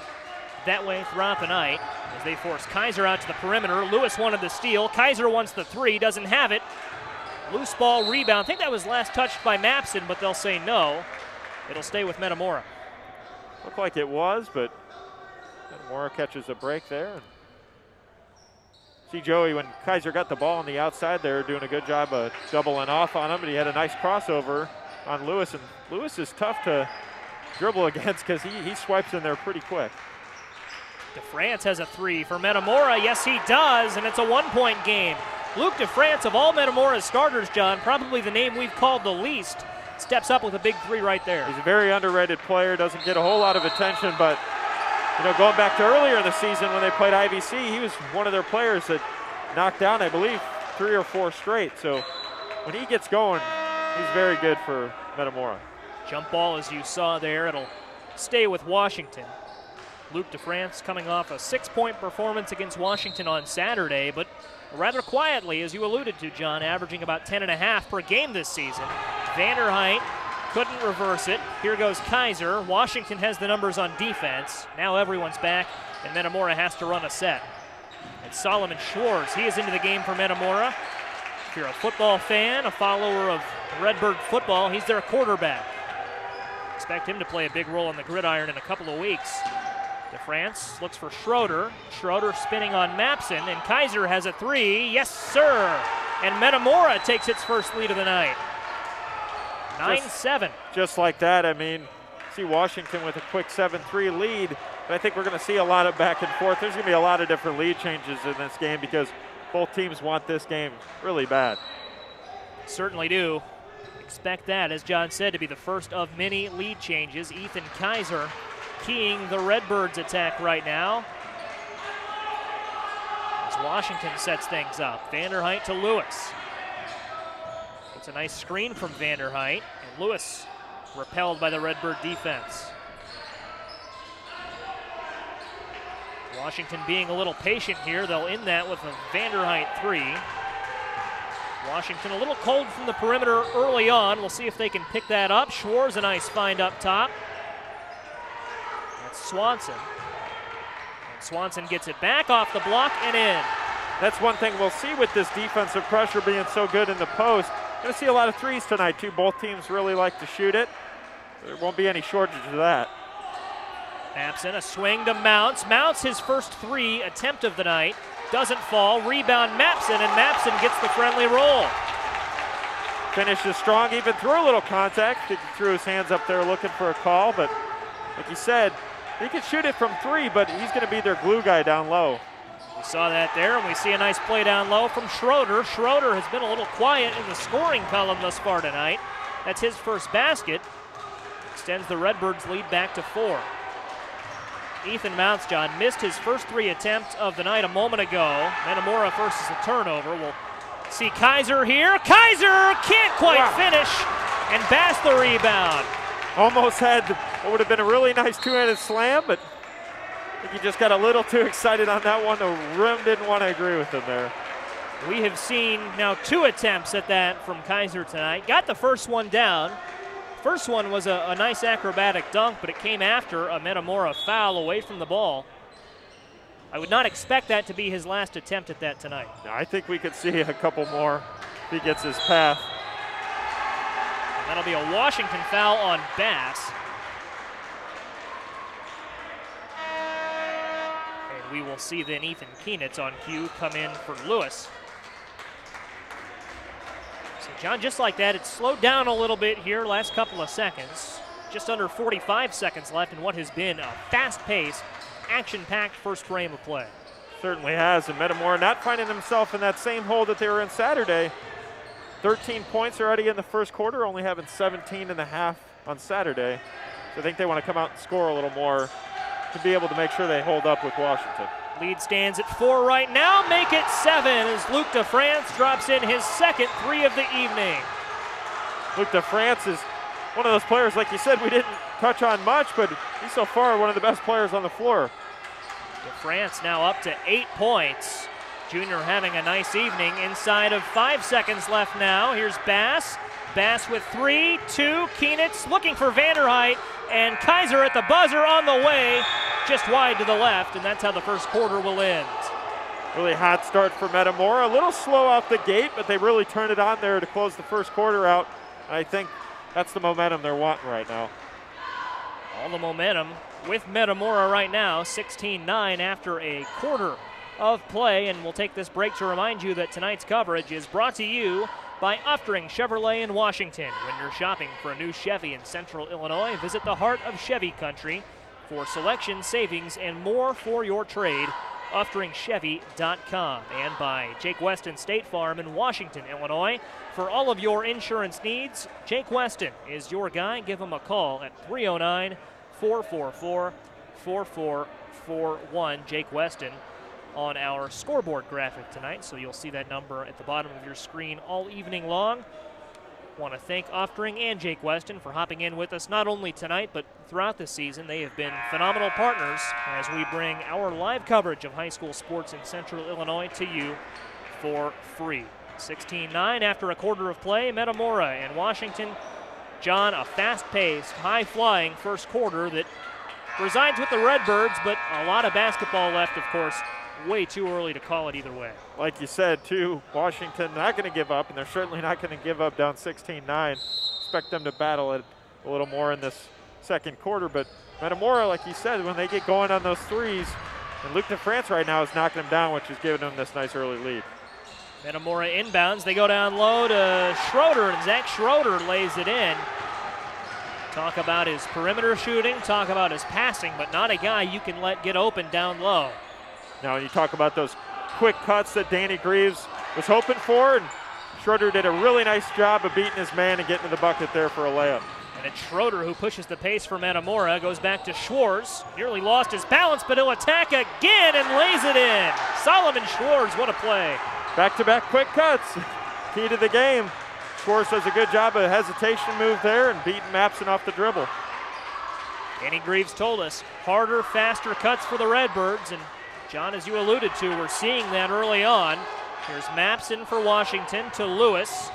that way throughout the night as they force Kizer out to the perimeter. Lewis wanted the steal. Kizer wants the three, doesn't have it. Loose ball rebound. I think that was last touched by Mapson, but they'll say no. It'll stay with Metamora. Looked like it was, but Metamora catches a break there. See Joey, when Kizer got the ball on the outside there, doing a good job of doubling off on him, but he had a nice crossover on Lewis, and Lewis is tough to dribble against because he swipes in there pretty quick. DeFrance has a three for Metamora. Yes, he does, and it's a one-point game. Luke DeFrance, of all Metamora's starters, John, probably the name we've called the least, steps up with a big three right there. He's a very underrated player, doesn't get a whole lot of attention, but you know, going back to earlier in the season when they played IVC, he was one of their players that knocked down, I believe, 3 or 4 straight. So when he gets going, he's very good for Metamora. Jump ball, as you saw there, it'll stay with Washington. Luke DeFrance coming off a 6-point performance against Washington on Saturday, but rather quietly, as you alluded to, John, averaging about 10.5 per game this season. Vanderheydt couldn't reverse it. Here goes Kizer. Washington has the numbers on defense. Now everyone's back, and Metamora has to run a set. And Solomon Schwartz, he is into the game for Metamora. If you're a football fan, a follower of Redbird football, he's their quarterback. Expect him to play a big role on the gridiron in a couple of weeks. DeFrance looks for Schroeder. Schroeder spinning on Mapson, and Kizer has a three. Yes, sir. And Metamora takes its first lead of the night. 9-7. Just like that, I mean, see Washington with a quick 7-3 lead, but I think we're going to see a lot of back and forth. There's going to be a lot of different lead changes in this game because both teams want this game really bad. Certainly do. Expect that, as John said, to be the first of many lead changes. Ethan Kizer keying the Redbirds attack right now as Washington sets things up. Vanderheydt to Lewis. It's a nice screen from Vanderheydt, and Lewis repelled by the Redbird defense. Washington being a little patient here. They'll end that with a Vanderheydt three. Washington a little cold from the perimeter early on. We'll see if they can pick that up. Schwartz a nice find up top. That's Swanson. And Swanson gets it back off the block and in. That's one thing we'll see with this defensive pressure being so good in the post. Going to see a lot of threes tonight, too. Both teams really like to shoot it. There won't be any shortage of that. Mapson, a swing to Mounts. Mounts, his first three attempt of the night. Doesn't fall. Rebound Mapson, and Mapson gets the friendly roll. Finishes strong, even threw a little contact. He threw his hands up there looking for a call, but like you said, he can shoot it from three, but he's going to be their glue guy down low. We saw that there, and we see a nice play down low from Schroeder. Schroeder has been a little quiet in the scoring column thus far tonight. That's his first basket. Extends the Redbirds' lead back to 4. Ethan Mounts, John, missed his first 3 attempts of the night a moment ago. Metamora forces a turnover. We'll see Kizer here. Kizer can't quite finish, and Bass the rebound. Almost had what would have been a really nice two-handed slam, but I think he just got a little too excited on that one. The rim didn't want to agree with him there. We have seen now 2 attempts at that from Kizer tonight. Got the first one down. First one was a nice acrobatic dunk, but it came after a Metamora foul away from the ball. I would not expect that to be his last attempt at that tonight. I think we could see a couple more if he gets his path. And that'll be a Washington foul on Bass. And we will see then Ethan Kienitz on cue come in for Lewis. John, just like that, it's slowed down a little bit here last couple of seconds. Just under 45 seconds left in what has been a fast-paced, action-packed first frame of play. Certainly has, and Metamora not finding himself in that same hole that they were in Saturday. 13 points already in the first quarter, only having 17.5 on Saturday. So I think they want to come out and score a little more to be able to make sure they hold up with Washington. Lead stands at 4 right now. Make it 7 as Luc DeFrance drops in his second 3 of the evening. Luc DeFrance is one of those players, like you said, we didn't touch on much, but he's so far one of the best players on the floor. DeFrance now up to 8 points. Junior having a nice evening. Inside of 5 seconds left now. Here's Bass. Bass with 3, 2. Keenitz looking for Vanderheydt, and Kizer at the buzzer on the way, just wide to the left, and that's how the first quarter will end. Really hot start for Metamora. A little slow off the gate, but they really turned it on there to close the first quarter out. And I think that's the momentum they're wanting right now. All the momentum with Metamora right now, 16-9 after a quarter of play. And we'll take this break to remind you that tonight's coverage is brought to you by Uftring Chevrolet in Washington. When you're shopping for a new Chevy in Central Illinois, visit the heart of Chevy country for selection, savings, and more for your trade. UfteringChevy.com. And by Jake Weston State Farm in Washington, Illinois. For all of your insurance needs, Jake Weston is your guy. Give him a call at 309-444-4441. Jake Weston on our scoreboard graphic tonight, so you'll see that number at the bottom of your screen all evening long. Want to thank Uftring and Jake Weston for hopping in with us not only tonight but throughout the season. They have been phenomenal partners as we bring our live coverage of high school sports in Central Illinois to you for free. 16-9 after a quarter of play. Metamora and Washington. John, a fast-paced, high-flying first quarter that resides with the Redbirds, but a lot of basketball left, of course. Way too early to call it either way. Like you said, too, Washington not going to give up, and they're certainly not going to give up down 16-9. Expect them to battle it a little more in this second quarter, but Metamora, like you said, when they get going on those threes, and Luc DeFrance right now is knocking them down, which is giving them this nice early lead. Metamora inbounds. They go down low to Schroeder, and Zack Schroeder lays it in. Talk about his perimeter shooting, talk about his passing, but not a guy you can let get open down low. Now, when you talk about those quick cuts that Danny Greaves was hoping for, and Schroeder did a really nice job of beating his man and getting to the bucket there for a layup. And it's Schroeder who pushes the pace for Metamora, goes back to Schwartz, nearly lost his balance, but he'll attack again and lays it in. Solomon Schwartz, what a play. Back-to-back quick cuts, key to the game. Schwartz does a good job of a hesitation move there and beating Mapson off the dribble. Danny Greaves told us, harder, faster cuts for the Redbirds, and John, as you alluded to, we're seeing that early on. Here's Mapson for Washington to Lewis.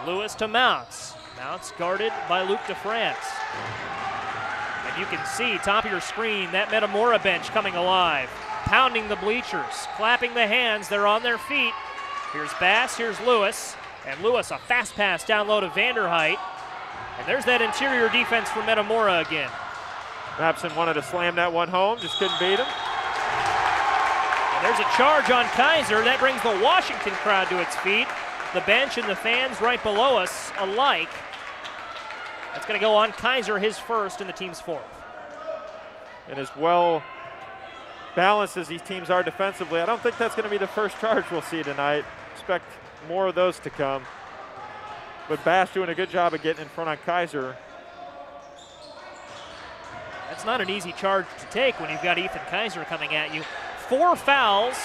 Lewis to Mounts. Mounts guarded by Luc DeFrance. And you can see, top of your screen, that Metamora bench coming alive. Pounding the bleachers, clapping the hands, they're on their feet. Here's Bass, here's Lewis. And Lewis, a fast pass down low to Vanderheydt. And there's that interior defense for Metamora again. Mapson wanted to slam that one home, just couldn't beat him. There's a charge on Kizer. That brings the Washington crowd to its feet. The bench and the fans right below us alike. That's going to go on Kizer, his first and the team's fourth. And as well balanced as these teams are defensively, I don't think that's going to be the first charge we'll see tonight. Expect more of those to come. But Bass doing a good job of getting in front on Kizer. That's not an easy charge to take when you've got Ethan Kizer coming at you. 4 fouls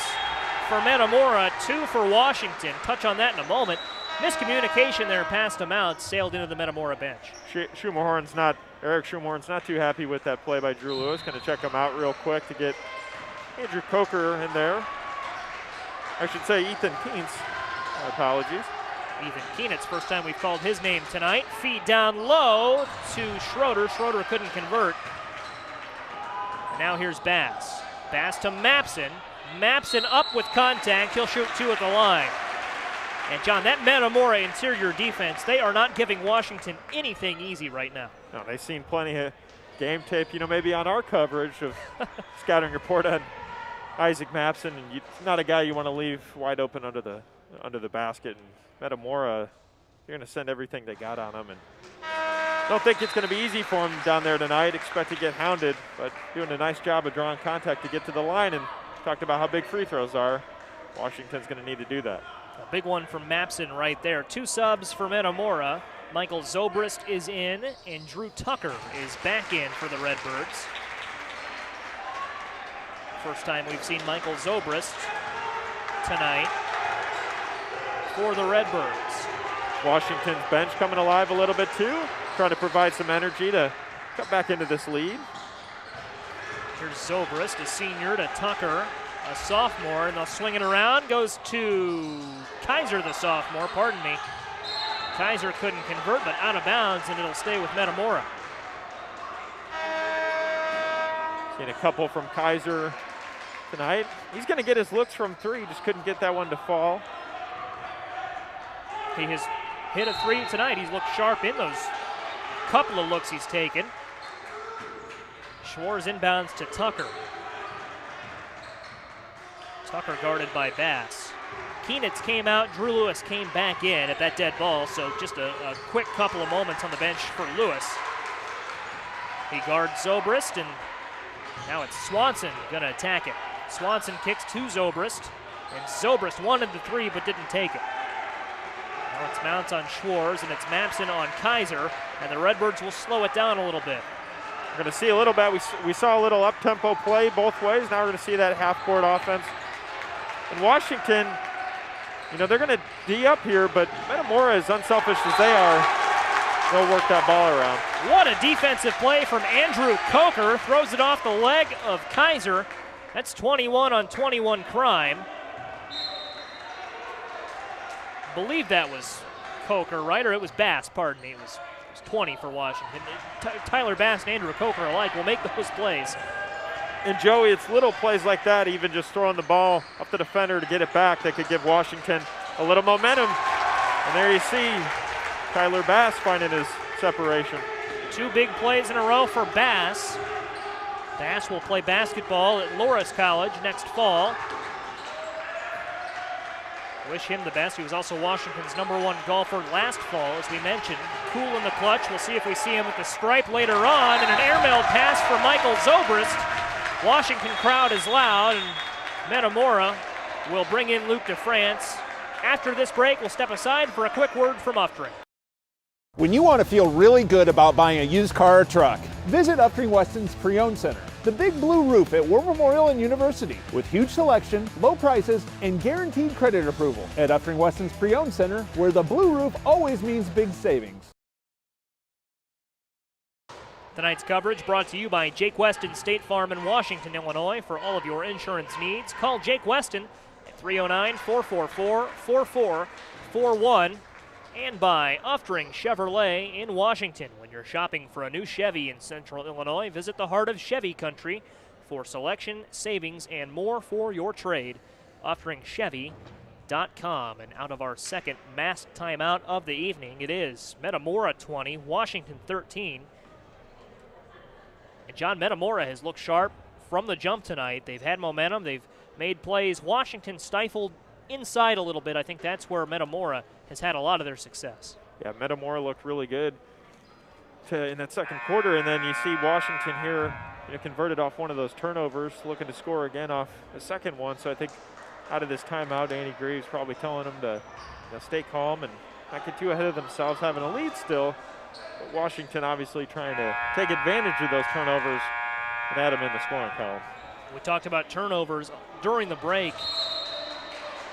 for Metamora, 2 for Washington. Touch on that in a moment. Miscommunication there past him out, sailed into the Metamora bench. Eric Schumacher's not too happy with that play by Drew Lewis. Going to check him out real quick to get Andrew Coker in there. I should say Ethan Keenitz. My apologies. Ethan Keenitz, first time we've called his name tonight. Feed down low to Schroeder. Schroeder couldn't convert. And now here's Bass. Bass to Mapson. Mapson up with contact. He'll shoot 2 at the line. And John, that Metamora interior defense, they are not giving Washington anything easy right now. No, they've seen plenty of game tape, maybe on our coverage of scouting report on Isaac Mapson, and he's not a guy you want to leave wide open under the basket. And Metamora, you're going to send everything they got on him, and don't think it's going to be easy for him down there tonight. Expect to get hounded, but doing a nice job of drawing contact to get to the line, and talked about how big free throws are. Washington's going to need to do that. A big one from Mapson right there. 2 subs for Metamora. Michael Zobrist is in, and Drew Tucker is back in for the Redbirds. First time we've seen Michael Zobrist tonight for the Redbirds. Washington's bench coming alive a little bit too, trying to provide some energy to cut back into this lead. Here's Zobrist, a senior, to Tucker, a sophomore, and they'll swing it around. Goes to Kizer, the sophomore, pardon me. Kizer couldn't convert, but out of bounds, and it'll stay with Metamora. Seen a couple from Kizer tonight. He's going to get his looks from three, just couldn't get that one to fall. He has hit a three tonight. He's looked sharp in those couple of looks he's taken. Schwarz inbounds to Tucker. Tucker guarded by Bass. Keenitz came out, Drew Lewis came back in at that dead ball, so just a quick couple of moments on the bench for Lewis. He guards Zobrist, and now it's Swanson gonna attack it. Swanson kicks to Zobrist, and Zobrist wanted the three but didn't take it. Now it's Mounts on Schwarz, and it's Mapson on Kizer, and the Redbirds will slow it down a little bit. We're going to see a little bit. We saw a little up-tempo play both ways. Now we're going to see that half-court offense. And Washington, you know, they're going to D up here, but Metamora, as unselfish as they are, they'll work that ball around. What a defensive play from Andrew Coker. Throws it off the leg of Kizer. That's 21 on 21 crime. Believe that was Coker, right? Or it was Bass, pardon me. It was 20 for Washington. Tyler Bass and Andrew Coker alike will make those plays. And Joey, it's little plays like that, even just throwing the ball up the defender to get it back, that could give Washington a little momentum. And there you see Tyler Bass finding his separation. Two big plays in a row for Bass. Bass will play basketball at Loras College next fall. Wish him the best. He was also Washington's #1 golfer last fall, as we mentioned. Cool in the clutch. We'll see if we see him at the stripe later on. And an airmailed pass for Michael Zobrist. Washington crowd is loud, and Metamora will bring in Luc DeFrance. After this break, we'll step aside for a quick word from Uftring. When you want to feel really good about buying a used car or truck, visit Uftring Weston's Pre-Owned Center, the big blue roof at War Memorial and University, with huge selection, low prices, and guaranteed credit approval. At Uftring Weston's Pre-Owned Center, where the blue roof always means big savings. Tonight's coverage brought to you by Jake Weston State Farm in Washington, Illinois. For all of your insurance needs, call Jake Weston at 309-444-4441. And by Uftring Chevrolet in Washington. When you're shopping for a new Chevy in Central Illinois, visit the heart of Chevy country for selection, savings, and more for your trade. UfteringChevy.com. And out of our second masked timeout of the evening, it is Metamora 20, Washington 13. And John, Metamora has looked sharp from the jump tonight. They've had momentum. They've made plays. Washington stifled inside a little bit. I think that's where Metamora has had a lot of their success. Yeah, Metamora looked really good in that second quarter, and then you see Washington here, converted off one of those turnovers, looking to score again off the second one. So I think out of this timeout, Andy Greaves probably telling them to stay calm and not get too ahead of themselves, having a lead still. But Washington obviously trying to take advantage of those turnovers and add them in the scoring column. We talked about turnovers during the break.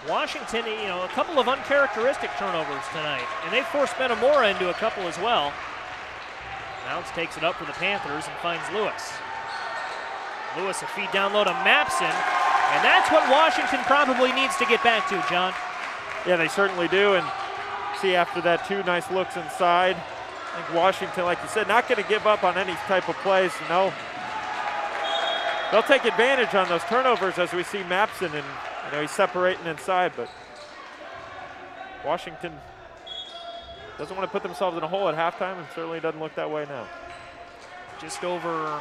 Washington, a couple of uncharacteristic turnovers tonight, and they forced Metamora into a couple as well. Mounts takes it up for the Panthers and finds Lewis. Lewis a feed down low to Mapson, and that's what Washington probably needs to get back to, John. Yeah, they certainly do, and see after that two nice looks inside, I think Washington, like you said, not going to give up on any type of plays. No, they'll take advantage on those turnovers, as we see Mapson, and he's separating inside, but Washington doesn't want to put themselves in a hole at halftime, and certainly doesn't look that way now. Just over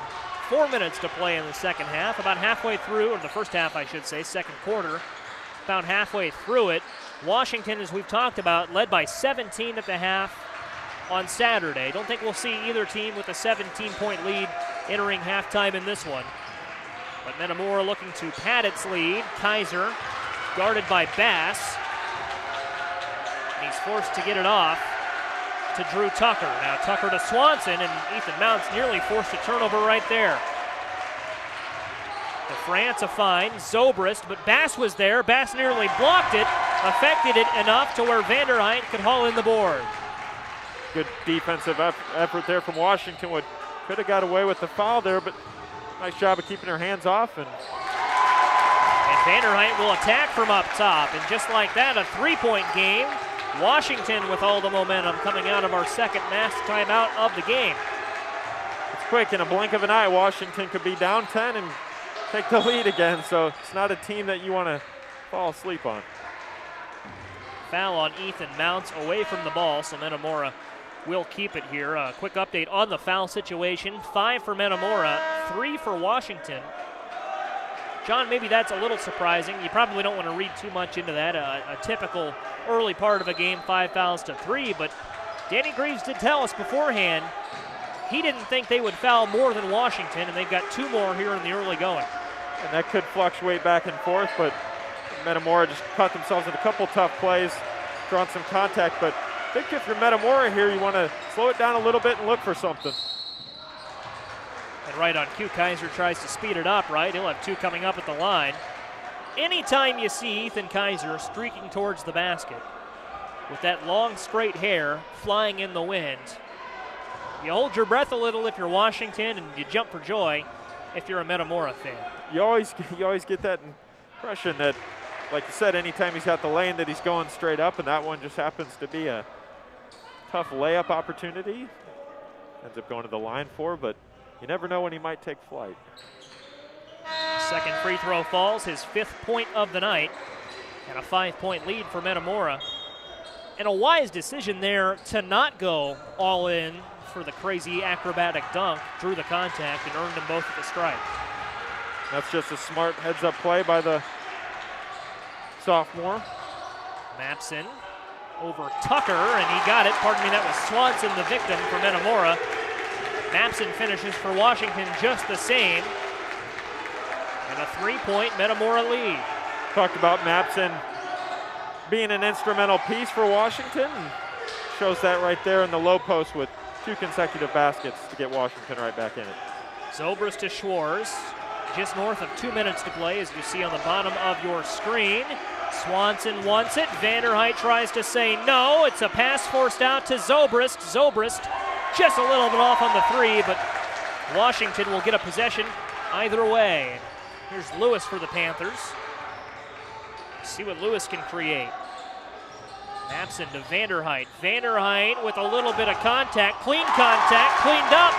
4 minutes to play in the second half, about halfway through, or the first half, I should say, second quarter, about halfway through it. Washington, as we've talked about, led by 17 at the half on Saturday. Don't think we'll see either team with a 17-point lead entering halftime in this one. But Metamora looking to pad its lead. Kizer guarded by Bass. And he's forced to get it off. to Drew Tucker. Now Tucker to Swanson, and Ethan Mounts nearly forced a turnover right there. DeFrance a fine, Zobrist, but Bass was there. Bass nearly blocked it, affected it enough to where Vanderheydt could haul in the board. Good defensive effort there from Washington. Could have got away with the foul there, but nice job of keeping her hands off. And Vanderheydt will attack from up top. And just like that, a three-point game. Washington with all the momentum coming out of our second mass timeout of the game. It's quick. In a blink of an eye, Washington could be down 10 and take the lead again. So it's not a team that you want to fall asleep on. Foul on Ethan Mounts away from the ball, so Metamora will keep it here. A quick update on the foul situation. 5 for Metamora, 3 for Washington. John, maybe that's a little surprising. You probably don't want to read too much into that. A typical early part of a game, 5 fouls to 3, but Danny Greaves did tell us beforehand he didn't think they would foul more than Washington, and they've got 2 more here in the early going. And that could fluctuate back and forth, but Metamora just caught themselves in a couple tough plays, drawn some contact, but I think if you're Metamora here, you want to slow it down a little bit and look for something. And right on cue, Kizer tries to speed it up, right? He'll have 2 coming up at the line. Anytime you see Ethan Kizer streaking towards the basket with that long straight hair flying in the wind, you hold your breath a little if you're Washington, and you jump for joy if you're a Metamora fan. You always get that impression that, like you said, anytime he's got the lane that he's going straight up, and that one just happens to be a tough layup opportunity. Ends up going to the line for, but you never know when he might take flight. Second free throw falls, his 5th point of the night, and a 5-point lead for Metamora. And a wise decision there to not go all in for the crazy acrobatic dunk, drew the contact and earned them both at the stripe. That's just a smart heads-up play by the sophomore. Mapson over Tucker, and he got it. Pardon me, that was Swanson, the victim for Metamora. Mapson finishes for Washington just the same. And a 3-point Metamora lead. Talked about Mapson being an instrumental piece for Washington. Shows that right there in the low post with 2 consecutive baskets to get Washington right back in it. Zobrist to Schwartz. Just north of 2 minutes to play, as you see on the bottom of your screen. Swanson wants it. Vanderheydt tries to say no. It's a pass forced out to Zobrist. Zobrist just a little bit off on the 3, but Washington will get a possession either way. Here's Lewis for the Panthers. See what Lewis can create. Mapson to Vanderheydt. Vanderheydt with a little bit of contact, cleaned up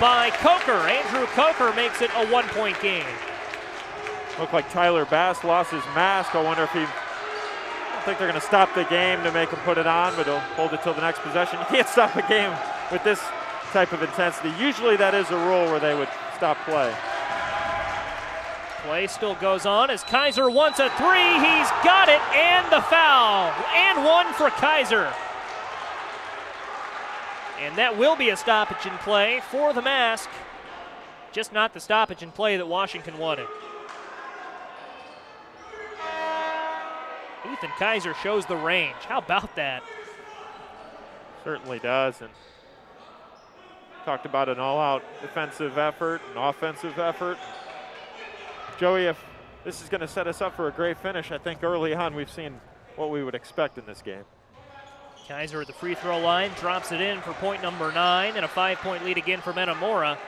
by Coker. Andrew Coker makes it a 1-point game. Looked like Tyler Bass lost his mask. I wonder if I don't think they're going to stop the game to make him put it on, but he'll hold it till the next possession. You can't stop a game with this type of intensity. Usually that is a rule where they would stop play. Play still goes on as Kizer wants a 3. He's got it, and the foul. And 1 for Kizer. And that will be a stoppage in play for the Mask. Just not the stoppage in play that Washington wanted. Ethan Kizer shows the range. How about that? Certainly does. And talked about an all-out defensive effort, an offensive effort. Joey, if this is going to set us up for a great finish, I think early on we've seen what we would expect in this game. Kizer at the free throw line, drops it in for point number 9, and a 5-point lead again for Metamora.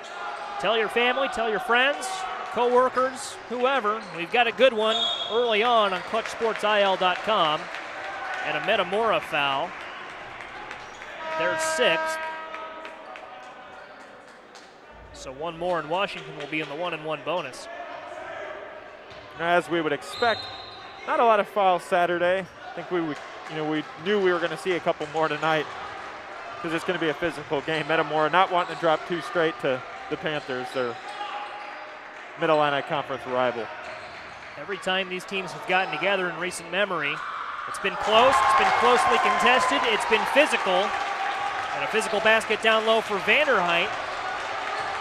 Tell your family, tell your friends, co-workers, whoever. We've got a good one early on ClutchSportsIL.com. And a Metamora foul. Their 6th. So 1 more, and Washington will be in the 1-and-1 bonus. As we would expect, not a lot of fouls Saturday. I think we knew we were going to see a couple more tonight because it's going to be a physical game. Metamora not wanting to drop 2 straight to the Panthers, their Mid-Illini Conference rival. Every time these teams have gotten together in recent memory, it's been close, it's been closely contested, it's been physical, and a physical basket down low for Vanderheydt.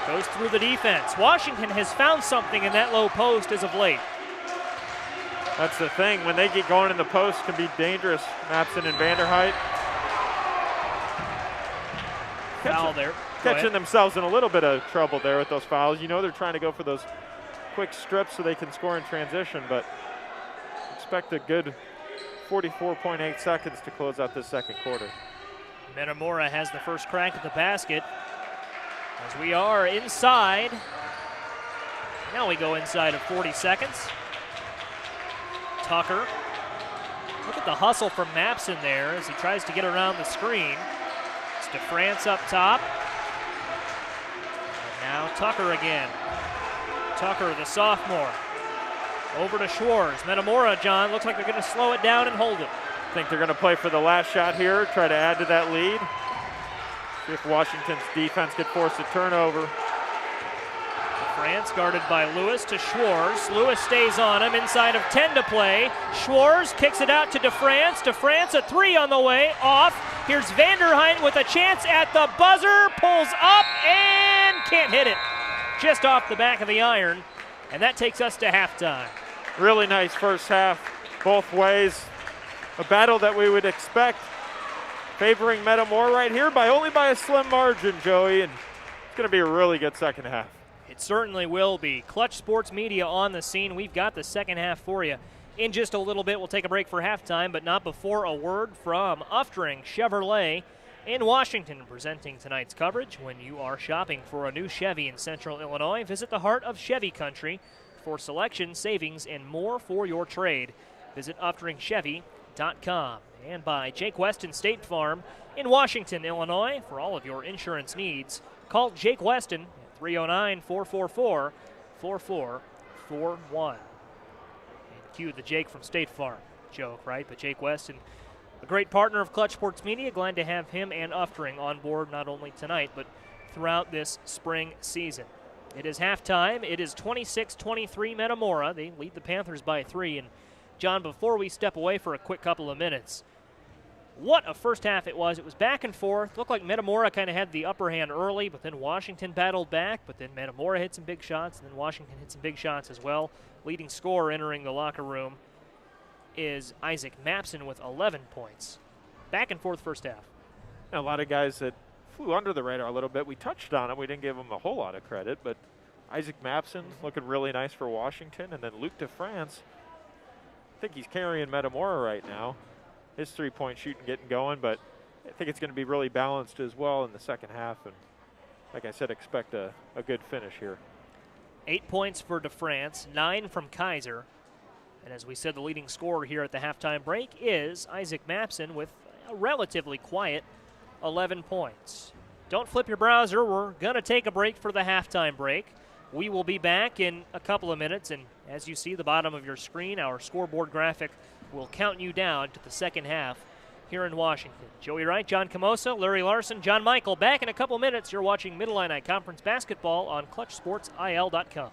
Goes through the defense. Washington has found something in that low post as of late. That's the thing. When they get going in the post, it can be dangerous. Mapson and Vanderheydt. foul there. Catching themselves in a little bit of trouble there with those fouls. You know they're trying to go for those quick strips so they can score in transition, but expect a good 44.8 seconds to close out this second quarter. Metamora has the first crack at the basket as we are inside. Now we go inside of 40 seconds. Tucker. Look at the hustle from Mapson there as he tries to get around the screen. It's DeFrance up top. And now Tucker again. Tucker, the sophomore. Over to Schwartz. Metamora, John, looks like they're going to slow it down and hold it. I think they're going to play for the last shot here, try to add to that lead. See if Washington's defense could force a turnover. France guarded by Lewis to Schwartz. Lewis stays on him, inside of 10 to play. Schwartz kicks it out to DeFrance. DeFrance, a three on the way, off. Here's Vanderheydt with a chance at the buzzer, pulls up and can't hit it. Just off the back of the iron, and that takes us to halftime. Really nice first half, both ways. A battle that we would expect, favoring Metamora right here only by a slim margin, Joey, and it's going to be a really good second half. It certainly will be. Clutch Sports Media on the scene. We've got the second half for you. In just a little bit, we'll take a break for halftime, but not before a word from Uftring Chevrolet in Washington, presenting tonight's coverage. When you are shopping for a new Chevy in Central Illinois, visit the heart of Chevy Country for selection, savings, and more for your trade. Visit UfteringChevy.com. And by Jake Weston State Farm in Washington, Illinois. For all of your insurance needs, call Jake Weston 309-444-4441. And cue the Jake from State Farm joke, right? But Jake Weston, a great partner of Clutch Sports Media. Glad to have him and Uftring on board not only tonight, but throughout this spring season. It is halftime. It is 26-23 Metamora. They lead the Panthers by 3. And John, before we step away for a quick couple of minutes, what a first half it was. It was back and forth. Looked like Metamora kind of had the upper hand early, but then Washington battled back. But then Metamora hit some big shots, and then Washington hit some big shots as well. Leading scorer entering the locker room is Isaac Mapson with 11 points. Back and forth first half. A lot of guys that flew under the radar a little bit. We touched on it. We didn't give them a whole lot of credit, but Isaac Mapson looking really nice for Washington. And then Luke DeFrance, I think he's carrying Metamora right now. His three-point shooting getting going, but I think it's going to be really balanced as well in the second half. And like I said, expect a good finish here. 8 points for DeFrance, 9 from Kizer. And as we said, the leading scorer here at the halftime break is Isaac Mapson with a relatively quiet 11 points. Don't flip your browser. We're going to take a break for the halftime break. We will be back in a couple of minutes, and as you see the bottom of your screen, our scoreboard graphic will count you down to the second half here in Washington. Joey Wright, John Camosa, Larry Larson, John Michael. Back in a couple of minutes. You're watching Mid-Illini Conference Basketball on ClutchSportsIL.com.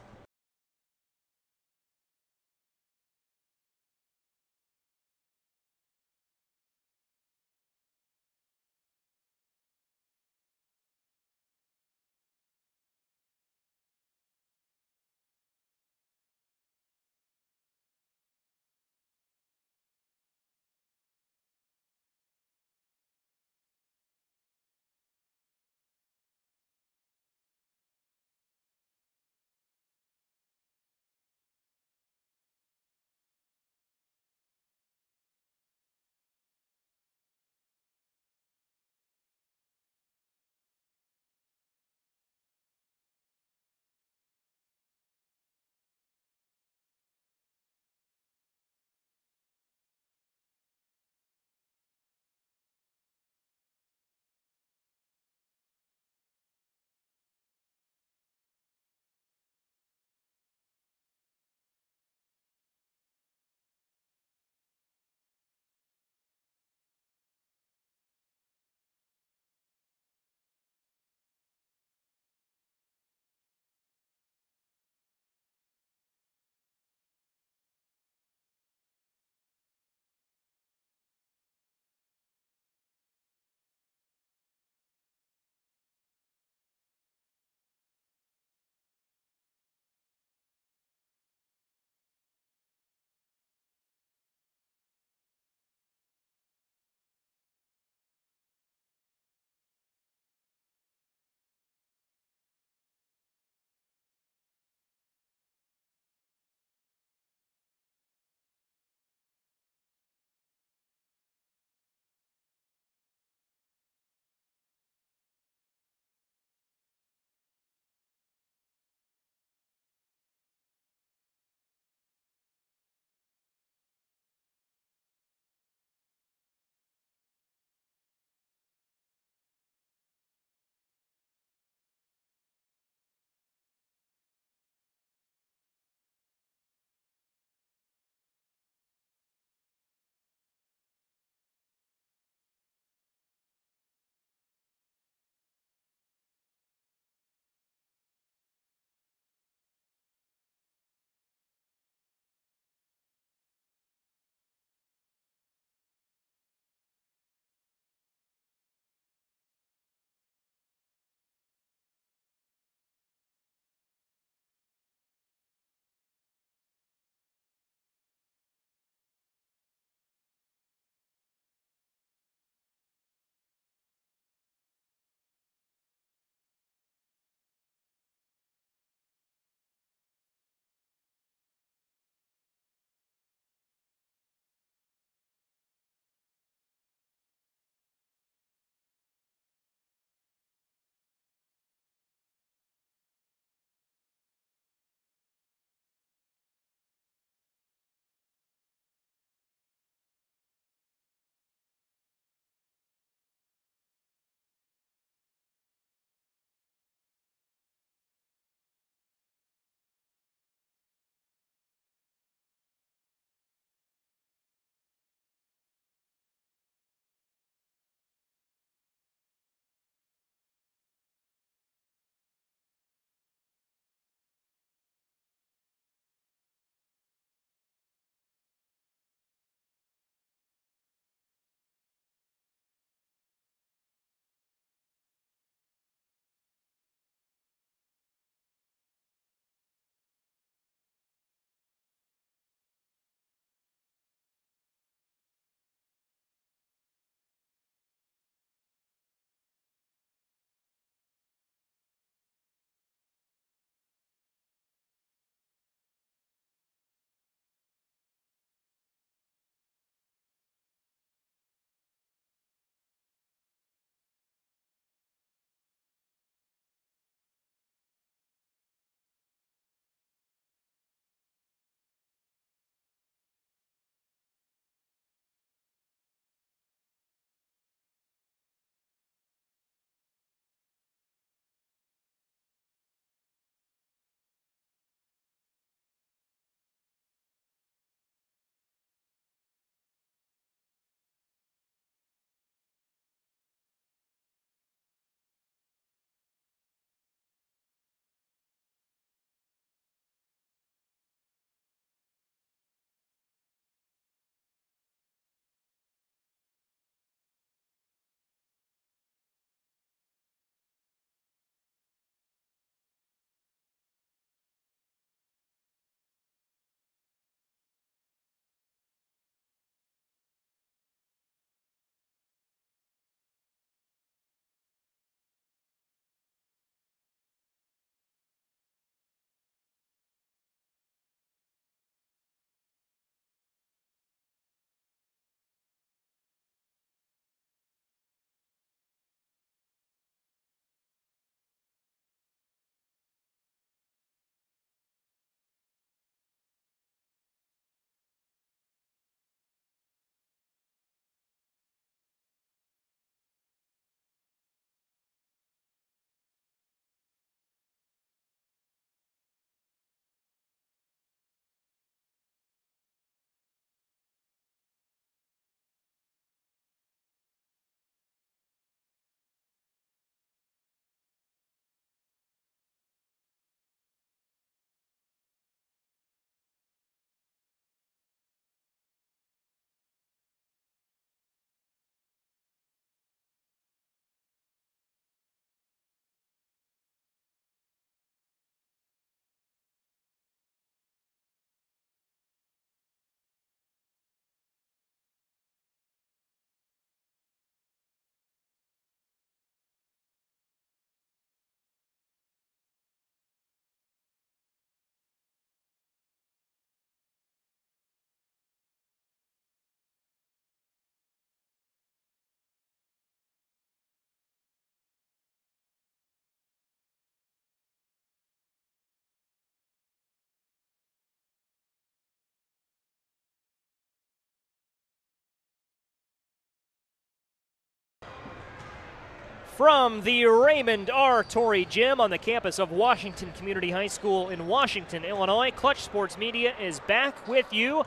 From the Raymond R. Torrey Gym on the campus of Washington Community High School in Washington, Illinois, Clutch Sports Media is back with you.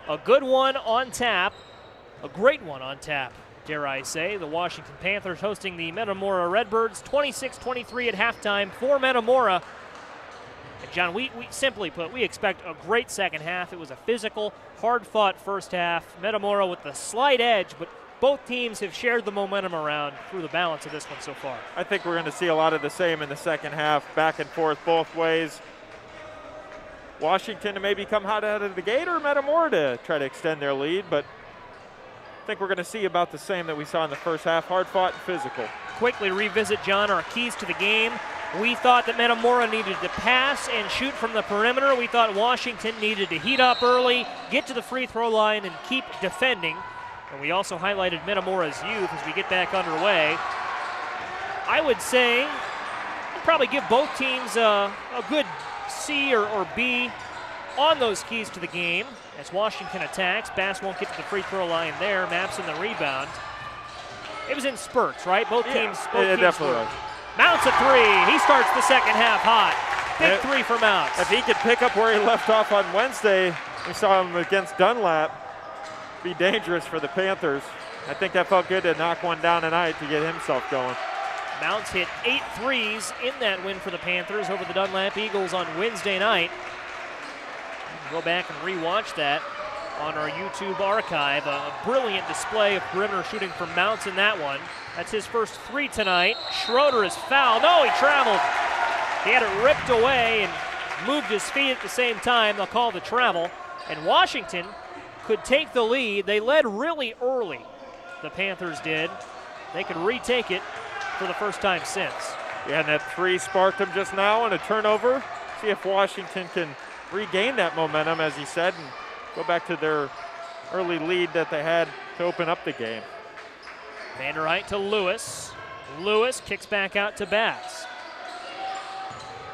A good one on tap, a great one on tap, dare I say. The Washington Panthers hosting the Metamora Redbirds, 26-23 at halftime for Metamora. And John, we simply put, we expect a great second half. It was a physical, hard-fought first half. Metamora with the slight edge, but both teams have shared the momentum around through the balance of this one so far. I think we're going to see a lot of the same in the second half, back and forth both ways. Washington to maybe come hot out of the gate, or Metamora to try to extend their lead, but I think we're going to see about the same that we saw in the first half, hard fought and physical. Quickly revisit, John, our keys to the game. We thought that Metamora needed to pass and shoot from the perimeter. We thought Washington needed to heat up early, get to the free throw line, and keep defending. And we also highlighted Metamora's youth as we get back underway. I would say I'd probably give both teams a good C or B on those keys to the game. As Washington attacks, Bass won't get to the free throw line there. Maps in the rebound. It was in spurts, right? Both teams. It definitely was. Mounts a three. He starts the second half hot. Big three for Mounts. If he could pick up where he left off on Wednesday, we saw him against Dunlap. Be dangerous for the Panthers. I think that felt good to knock one down tonight to get himself going. Mounts hit 8 threes in that win for the Panthers over the Dunlap Eagles on Wednesday night. You can go back and rewatch that on our YouTube archive. A brilliant display of perimeter shooting from Mounts in that one. That's his first 3 tonight. Schroeder is fouled. No, he traveled. He had it ripped away and moved his feet at the same time. They'll call the travel. And Washington could take the lead. They led really early, the Panthers did. They could retake it for the first time since. Yeah, and that 3 sparked them just now, and a turnover. See if Washington can regain that momentum, as he said, and go back to their early lead that they had to open up the game. Vanderheydt to Lewis. Lewis kicks back out to Bass.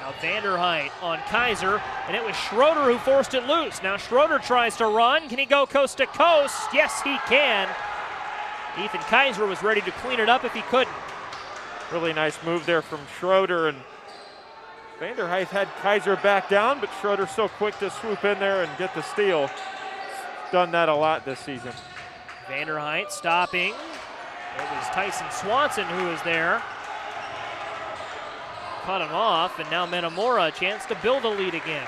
Now Vanderheydt on Kizer, and it was Schroeder who forced it loose. Now Schroeder tries to run. Can he go coast to coast? Yes, he can. Ethan Kizer was ready to clean it up if he couldn't. Really nice move there from Schroeder, and Vanderheydt had Kizer back down, but Schroeder so quick to swoop in there and get the steal. He's done that a lot this season. Vanderheydt stopping. It was Tyson Swanson who was there. Cut him off, and now Metamora a chance to build a lead again.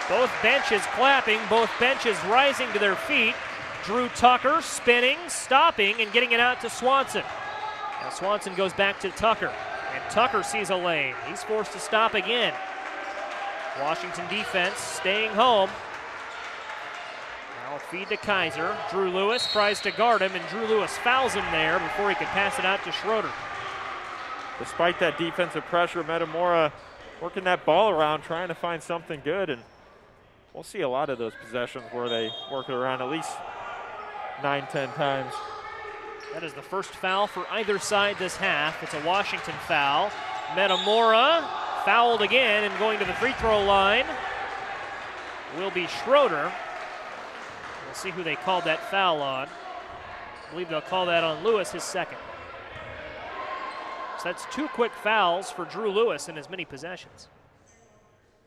Both benches clapping, both benches rising to their feet. Drew Tucker spinning, stopping, and getting it out to Swanson. Now Swanson goes back to Tucker, and Tucker sees a lane. He's forced to stop again. Washington defense staying home. Now a feed to Kizer. Drew Lewis tries to guard him, and Drew Lewis fouls him there before he could pass it out to Schroeder. Despite that defensive pressure, Metamora working that ball around, trying to find something good, and we'll see a lot of those possessions where they work it around at least 9-10 times. That is the first foul for either side this half. It's a Washington foul. Metamora fouled again, and going to the free throw line will be Schroeder. We'll see who they called that foul on. I believe they'll call that on Lewis, his second. So that's 2 quick fouls for Drew Lewis in as many possessions.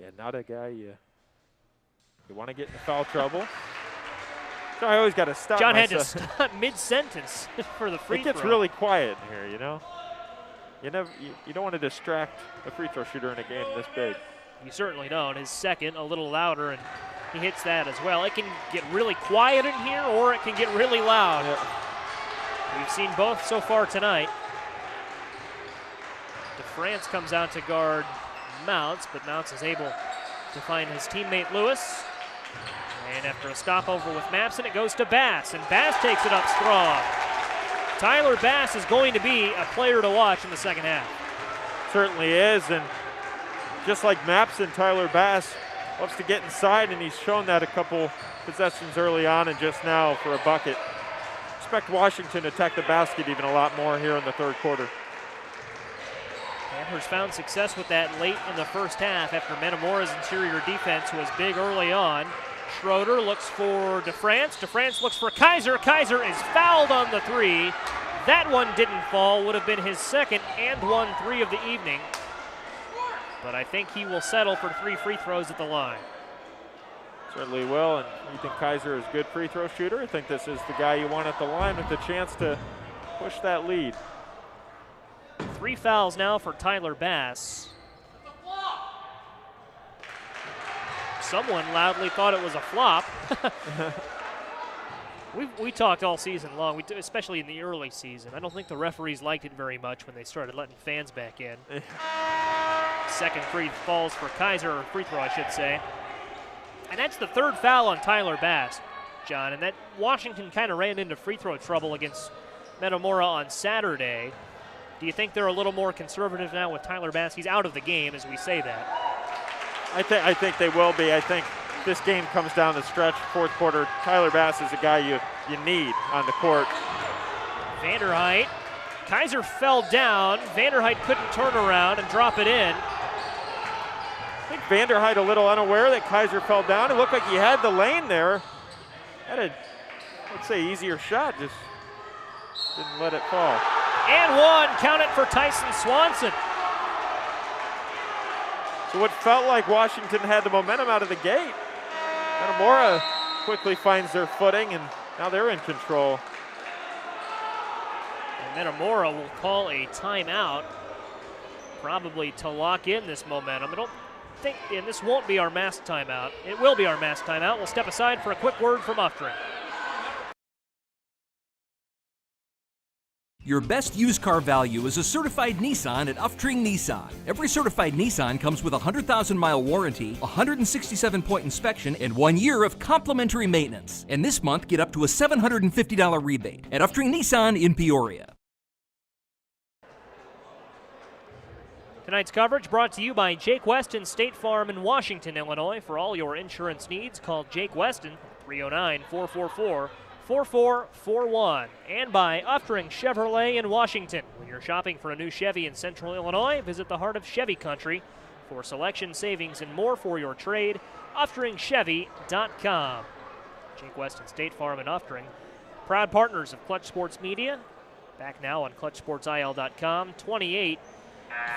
Yeah, not a guy you want to get in foul trouble. So I always got to stop John myself. had to stop mid-sentence for the free throw. It gets really quiet in here, you know. You don't want to distract a free throw shooter in a game this big. You certainly don't. His second a little louder, and he hits that as well. It can get really quiet in here, or it can get really loud. Yep. We've seen both so far tonight. DeFrance comes out to guard Mounts, but Mounts is able to find his teammate Lewis. And after a stopover with Mapson, it goes to Bass, and Bass takes it up strong. Tyler Bass is going to be a player to watch in the second half. Certainly is, and just like Mapson, Tyler Bass loves to get inside, and he's shown that a couple possessions early on and just now for a bucket. Expect Washington to attack the basket even a lot more here in the third quarter. Panthers found success with that late in the first half after Metamora's interior defense was big early on. Schroeder looks for DeFrance. DeFrance looks for Kizer. Kizer is fouled on the 3. That one didn't fall, would have been his second and 1-3 of the evening. But I think he will settle for 3 free throws at the line. Certainly will, and Ethan Kizer is a good free throw shooter. I think this is the guy you want at the line with the chance to push that lead. 3 fouls now for Tyler Bass. Someone loudly thought it was a flop. We talked all season long, especially in the early season. I don't think the referees liked it very much when they started letting fans back in. Second free falls for Kizer, or free throw I should say. And that's the 3rd foul on Tyler Bass, John. And that Washington kind of ran into free throw trouble against Metamora on Saturday. Do you think they're a little more conservative now with Tyler Bass? He's out of the game as we say that. I think they will be. I think this game comes down the stretch, 4th quarter. Tyler Bass is a guy you need on the court. Vanderheydt. Kizer fell down. Vanderheydt couldn't turn around and drop it in. I think Vanderheydt a little unaware that Kizer fell down. It looked like he had the lane there. Had a, let's say, easier shot, just didn't let it fall. And one, count it for Tyson Swanson. So what felt like Washington had the momentum out of the gate. Metamora quickly finds their footing, and now they're in control. And Metamora will call a timeout, probably to lock in this momentum. I don't think, and this won't be our mass timeout. It will be our mass timeout. We'll step aside for a quick word from Uftring. Your best used car value is a certified Nissan at Uftring Nissan. Every certified Nissan comes with a 100,000-mile warranty, a 167-point inspection, and 1 year of complimentary maintenance. And this month, get up to a $750 rebate at Uftring Nissan in Peoria. Tonight's coverage brought to you by Jake Weston State Farm in Washington, Illinois. For all your insurance needs, call Jake Weston, 309-444-4441. And by Uftring Chevrolet in Washington. When you're shopping for a new Chevy in Central Illinois, visit the heart of Chevy Country for selection, savings, and more for your trade. UfteringChevy.com. Jake Weston State Farm in Uftring. Proud partners of Clutch Sports Media. Back now on ClutchSportsIL.com. 28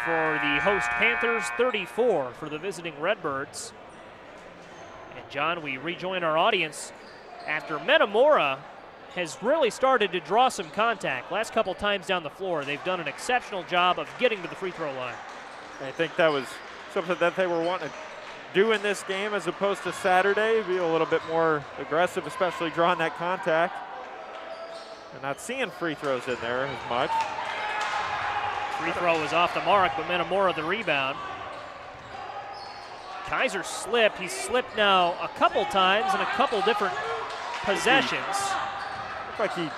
for the host Panthers, 34 for the visiting Redbirds. And John, we rejoin our audience after Metamora has really started to draw some contact. Last couple times down the floor, they've done an exceptional job of getting to the free throw line. I think that was something that they were wanting to do in this game as opposed to Saturday, be a little bit more aggressive, especially drawing that contact. And not seeing free throws in there as much. Free throw was off the mark, but Metamora the rebound. Kizer slipped. He's slipped now a couple times in a couple different possessions. Looked like he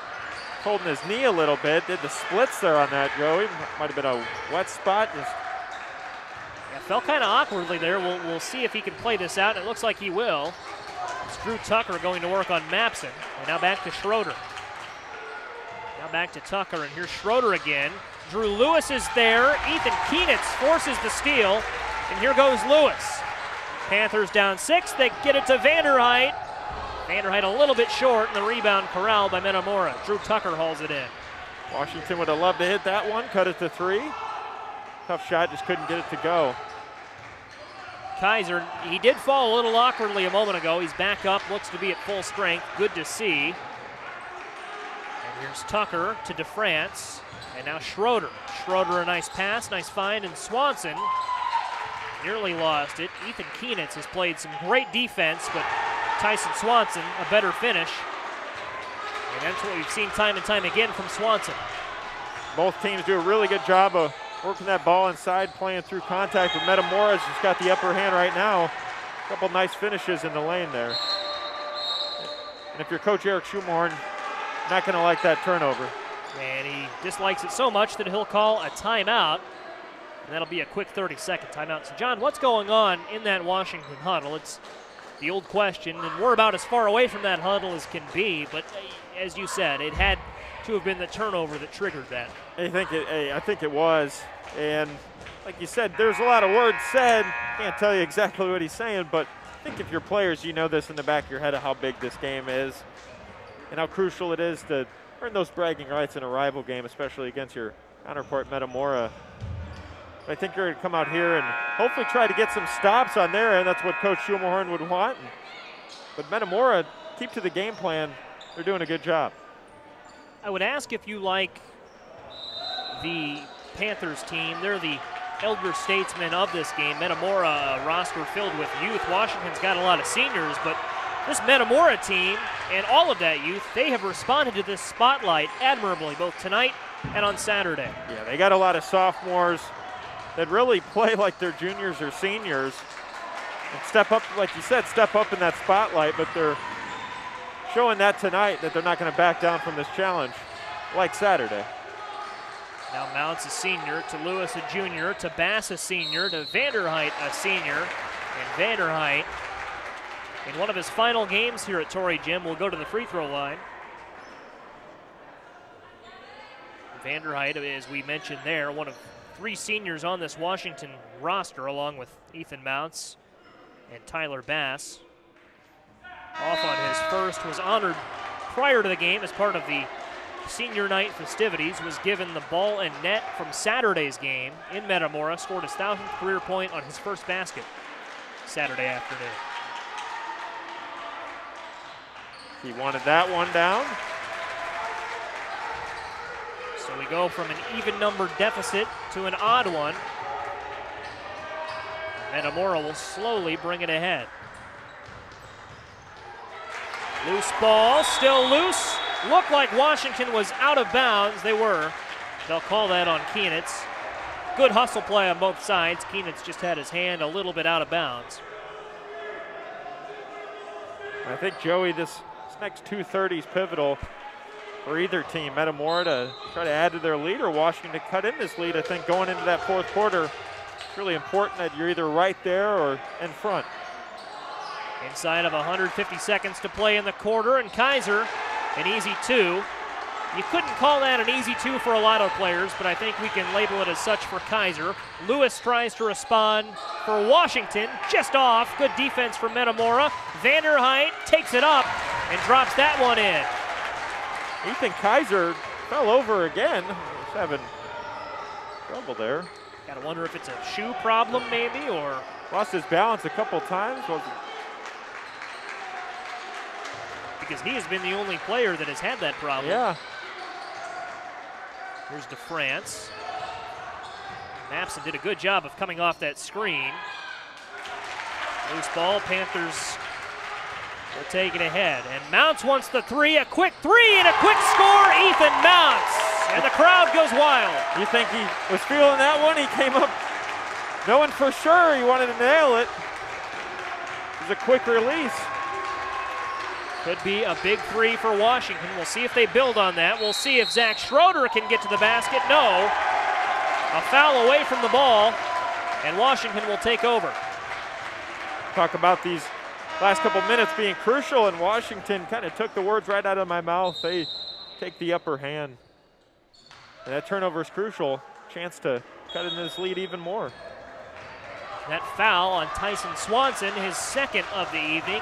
holding his knee a little bit. Did the splits there on that, Joey. Might have been a wet spot. Yeah, fell kind of awkwardly there. We'll see if he can play this out. It looks like he will. It's Drew Tucker going to work on Mapson. And now back to Schroeder. Now back to Tucker, and here's Schroeder again. Drew Lewis is there. Ethan Kizer forces the steal, and here goes Lewis. Panthers down 6. They get it to Vanderheydt. Vanderheydt a little bit short, and the rebound corralled by Metamora. Drew Tucker hauls it in. Washington would have loved to hit that one, cut it to 3. Tough shot, just couldn't get it to go. Kizer, he did fall a little awkwardly a moment ago. He's back up, looks to be at full strength. Good to see. And here's Tucker to DeFrance. And now Schroeder. Schroeder a nice pass, nice find, and Swanson nearly lost it. Ethan Kizer has played some great defense, but Tyson Swanson a better finish. And that's what we've seen time and time again from Swanson. Both teams do a really good job of working that ball inside, playing through contact, but Metamora's just got the upper hand right now. A couple nice finishes in the lane there. And if you're Coach Eric Schumacher, not going to like that turnover. And he dislikes it so much that he'll call a timeout. And that'll be a quick 30-second timeout. So, John, what's going on in that Washington huddle? It's the old question, and we're about as far away from that huddle as can be. But as you said, it had to have been the turnover that triggered that. I think it was. And like you said, there's a lot of words said. Can't tell you exactly what he's saying, but I think if you're players, you know this in the back of your head of how big this game is and how crucial it is to earn those bragging rights in a rival game, especially against your counterpart Metamora. I think you're going to come out here and hopefully try to get some stops on their end. That's what Coach Schumelhorn would want. But Metamora, keep to the game plan. They're doing a good job. I would ask if you like the Panthers team. They're the elder statesmen of this game. Metamora, a roster filled with youth. Washington's got a lot of seniors, but this Metamora team and all of that youth, they have responded to this spotlight admirably, both tonight and on Saturday. Yeah, they got a lot of sophomores that really play like they're juniors or seniors and step up, like you said, step up in that spotlight, but they're showing that tonight that they're not going to back down from this challenge like Saturday. Now Mounts a senior, to Lewis a junior, to Bass a senior, to Vanderheydt a senior, and Vanderheydt in one of his final games here at Torrey Gym will go to the free throw line. Vanderheydt, as we mentioned there, one of 3 seniors on this Washington roster, along with Ethan Mounts and Tyler Bass. Off on his first, was honored prior to the game as part of the senior night festivities, was given the ball and net from Saturday's game in Metamora, scored his 1,000th career point on his first basket Saturday afternoon. He wanted that one down. So we go from an even number deficit to an odd one. Metamora will slowly bring it ahead. Loose ball, still loose. Looked like Washington was out of bounds. They were. They'll call that on Kienitz. Good hustle play on both sides. Kienitz just had his hand a little bit out of bounds. I think, Joey, this next 2:30 is pivotal for either team. Metamora to try to add to their lead, or Washington to cut in this lead. I think going into that fourth quarter, it's really important that you're either right there or in front. Inside of 150 seconds to play in the quarter, and Kizer, an easy 2. You couldn't call that an easy 2 for a lot of players, but I think we can label it as such for Kizer. Lewis tries to respond for Washington, just off. Good defense from Metamora. Vanderheydt takes it up and drops that one in. Ethan Kizer fell over again. He's having trouble there. Gotta wonder if it's a shoe problem maybe, or lost his balance a couple times. Because he has been the only player that has had that problem. Yeah. Here's DeFrance. Mapson did a good job of coming off that screen. Loose ball, Panthers will take it ahead. And Mounts wants the 3, a quick 3 and a quick score, Ethan Mounts. And the crowd goes wild. You think he was feeling that one? He came up knowing for sure he wanted to nail it. It was a quick release. Could be a big 3 for Washington. We'll see if they build on that. We'll see if Zack Schroeder can get to the basket. No. A foul away from the ball, and Washington will take over. Talk about these last couple minutes being crucial, and Washington kind of took the words right out of my mouth. They take the upper hand. And that turnover is crucial. Chance to cut in this lead even more. That foul on Tyson Swanson, his second of the evening.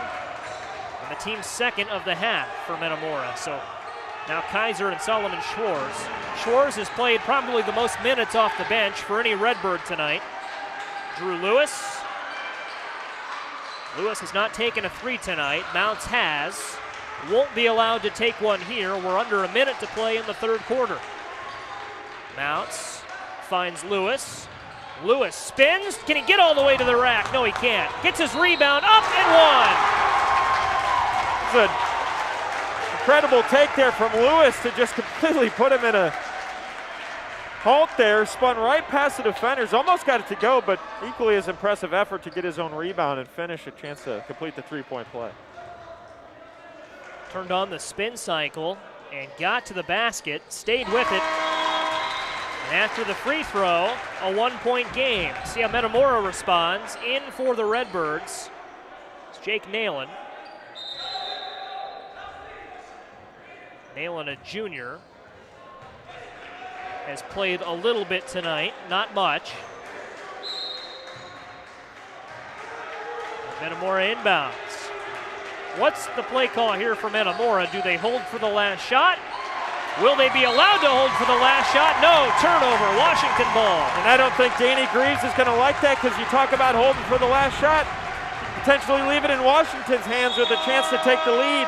And the team's second of the half for Metamora. So now Kizer and Solomon Schwartz. Schwartz has played probably the most minutes off the bench for any Redbird tonight. Drew Lewis. Lewis has not taken a 3 tonight. Mounts has. Won't be allowed to take one here. We're under a minute to play in the third quarter. Mounts finds Lewis. Lewis spins. Can he get all the way to the rack? No, he can't. Gets his rebound up and one. An incredible take there from Lewis to just completely put him in a halt there. Spun right past the defenders, almost got it to go, but equally as impressive effort to get his own rebound and finish, a chance to complete the 3-point play. Turned on the spin cycle and got to the basket, stayed with it. And after the free throw, a 1-point game. See how Metamora responds. In for the Redbirds, it's Jake Nalen. Nalen, a junior, has played a little bit tonight, not much. Metamora inbounds. What's the play call here for Metamora? Do they hold for the last shot? Will they be allowed to hold for the last shot? No, turnover, Washington ball. And I don't think Danny Greaves is going to like that, because you talk about holding for the last shot, potentially leave it in Washington's hands with a chance to take the lead.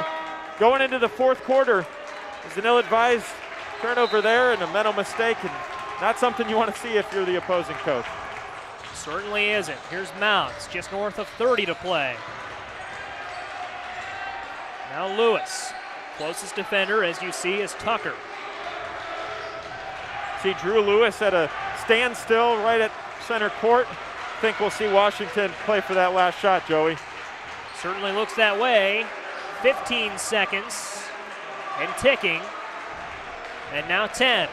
Going into the fourth quarter, there's an ill-advised turnover there and a mental mistake, and not something you want to see if you're the opposing coach. Certainly isn't. Here's Mounts, just north of 30 to play. Now Lewis. Closest defender, as you see, is Tucker. See Drew Lewis at a standstill right at center court. I think we'll see Washington play for that last shot, Joey. Certainly looks that way. 15 seconds and ticking. And now 10.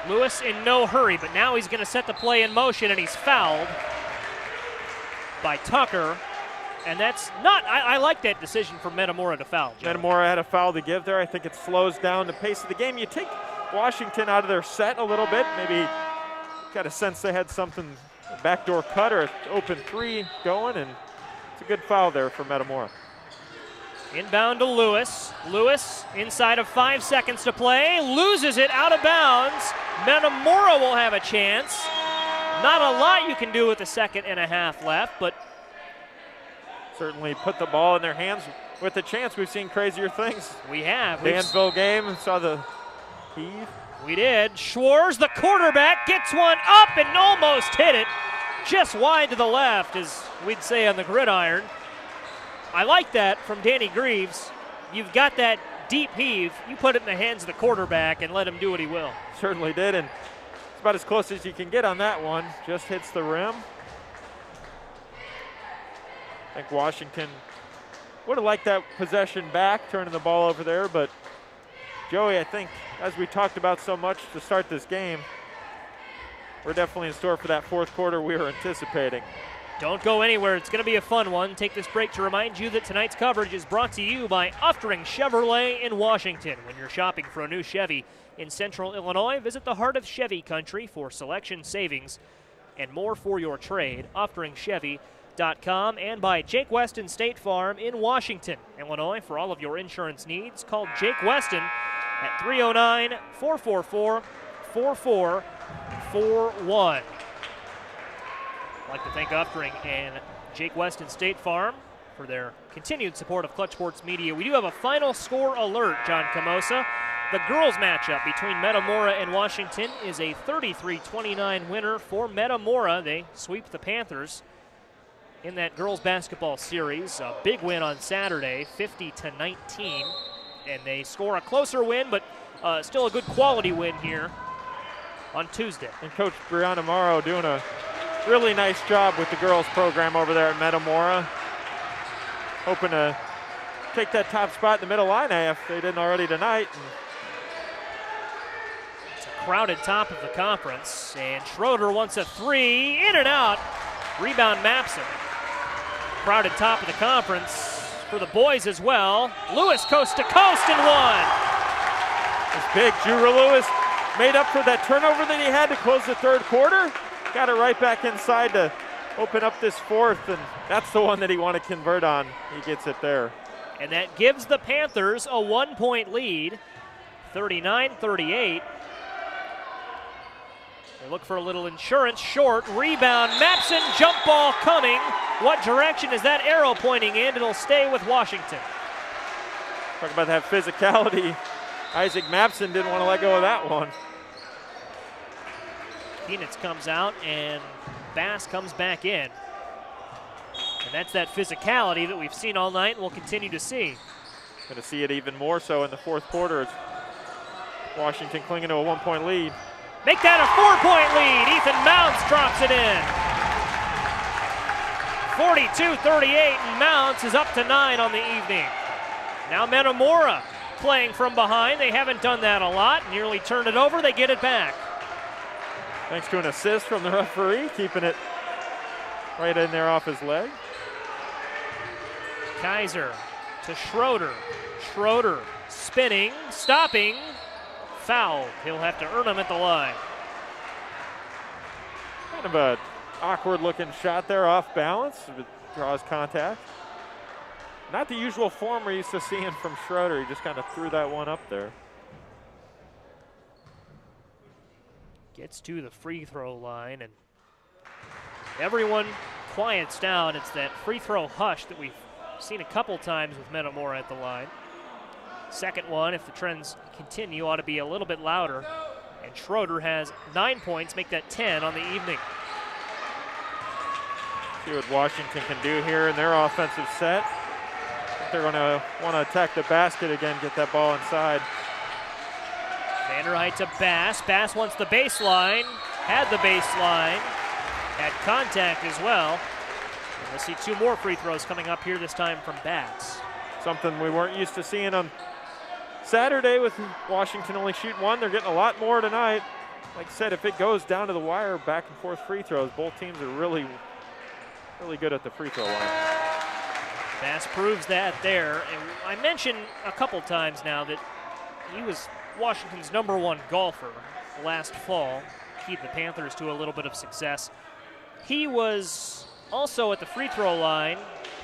Lewis in no hurry, but now he's going to set the play in motion, and he's fouled by Tucker. And that's not, I like that decision for Metamora to foul. Joe. Metamora had a foul to give there. I think it slows down the pace of the game. You take Washington out of their set a little bit. Maybe got a sense they had something, a backdoor cut or an open three going, and it's a good foul there for Metamora. Inbound to Lewis. Lewis inside of 5 seconds to play. Loses it out of bounds. Metamora will have a chance. Not a lot you can do with a second and a half left, but certainly put the ball in their hands with a chance. We've seen crazier things. We have. Danville game, saw the heave. We did. Schwartz, the quarterback, gets one up and almost hit it. Just wide to the left, as we'd say on the gridiron. I like that from Danny Greaves. You've got that deep heave. You put it in the hands of the quarterback and let him do what he will. Certainly did, and it's about as close as you can get on that one. Just hits the rim. I think Washington would have liked that possession back, turning the ball over there, but Joey, I think, as we talked about so much to start this game, we're definitely in store for that fourth quarter we were anticipating. Don't go anywhere. It's going to be a fun one. Take this break to remind you that tonight's coverage is brought to you by Uftring Chevrolet in Washington. When you're shopping for a new Chevy in Central Illinois, visit the heart of Chevy country for selection, savings, and more for your trade. UfteringChevy.com, and by Jake Weston State Farm in Washington, Illinois. For all of your insurance needs, call Jake Weston at 309-444-4441. I'd like to thank Uftring and Jake Weston State Farm for their continued support of Clutch Sports Media. We do have a final score alert, John Camosa. The girls matchup between Metamora and Washington is a 33-29 winner for Metamora. They sweep the Panthers in that girls basketball series. A big win on Saturday, 50-19. And they score a closer win, but still a good quality win here on Tuesday. And Coach Brianna Morrow doing a really nice job with the girls program over there at Metamora. Hoping to take that top spot in the Mid-Illini if they didn't already tonight. It's a crowded top of the conference, and Schroeder wants a three, in and out. Rebound Mapson. Crowded top of the conference for the boys as well. Lewis coast to coast and one. It's big. Drew Lewis made up for that turnover that he had to close the third quarter. Got it right back inside to open up this fourth, and that's the one that he wanted to convert on. He gets it there. And that gives the Panthers a 1-point lead, 39-38. They look for a little insurance. Short rebound. Mapson, jump ball coming. What direction is that arrow pointing in? It'll stay with Washington. Talk about that physicality. Isaac Mapson didn't want to let go of that one. Keenitz comes out and Bass comes back in. And that's that physicality that we've seen all night and we'll continue to see. Going to see it even more so in the fourth quarter as Washington clinging to a 1-point lead. Make that a 4-point lead. Ethan Mounts drops it in. 42-38, and Mounts is up to 9 on the evening. Now Metamora playing from behind. They haven't done that a lot. Nearly turned it over. They get it back. Thanks to an assist from the referee, keeping it right in there off his leg. Kizer to Schroeder. Schroeder spinning, stopping, fouled. He'll have to earn them at the line. Kind of an awkward looking shot there, off balance. It draws contact. Not the usual form we're used to seeing from Schroeder. He just kind of threw that one up there. Gets to the free throw line, and everyone quiets down. It's that free throw hush that we've seen a couple times with Metamora at the line. Second one, if the trends continue, ought to be a little bit louder. And Schroeder has 9 points, make that 10 on the evening. See what Washington can do here in their offensive set. They're going to want to attack the basket again, get that ball inside. Vanderheydt to Bass. Bass wants the baseline, had the baseline, had contact as well. And we'll see 2 more free throws coming up here, this time from Bass. Something we weren't used to seeing on Saturday with Washington only shooting 1. They're getting a lot more tonight. Like I said, if it goes down to the wire, back and forth free throws, both teams are really good at the free throw line. Bass proves that there. And I mentioned a couple times now that he was Washington's #1 golfer last fall, keep the Panthers to a little bit of success. He was also at the free throw line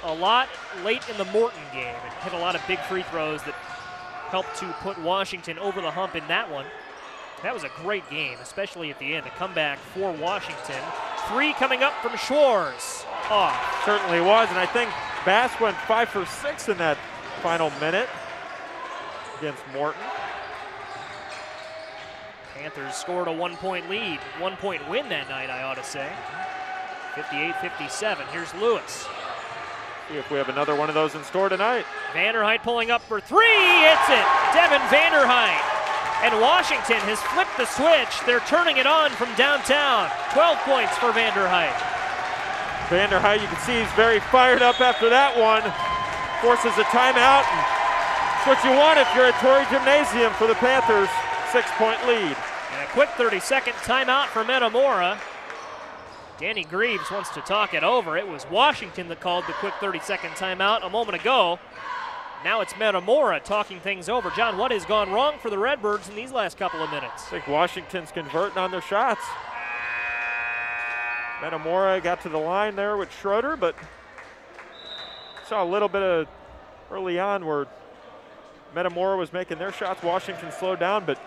a lot late in the Morton game and hit a lot of big free throws that helped to put Washington over the hump in that one. That was a great game, especially at the end. A comeback for Washington. 3 coming up from Schwartz. Off. Certainly was, and I think Bass went 5 for 6 in that final minute against Morton. Panthers scored a 1-point lead, 1-point win that night, I ought to say. 58-57. Here's Lewis. See if we have another one of those in store tonight. Vanderheydt pulling up for 3. Hits it. Devon Vanderheydt. And Washington has flipped the switch. They're turning it on from downtown. 12 points for Vanderheydt. Vanderheydt, you can see he's very fired up after that one. Forces a timeout. And it's what you want if you're at Torrey Gymnasium for the Panthers. 6-point lead. And a quick 30-second timeout for Metamora. Danny Greaves wants to talk it over. It was Washington that called the quick 30-second timeout a moment ago. Now it's Metamora talking things over. John, what has gone wrong for the Redbirds in these last couple of minutes? I think Washington's converting on their shots. Metamora got to the line there with Schroeder, but saw a little bit of early on where Metamora was making their shots. Washington slowed down, but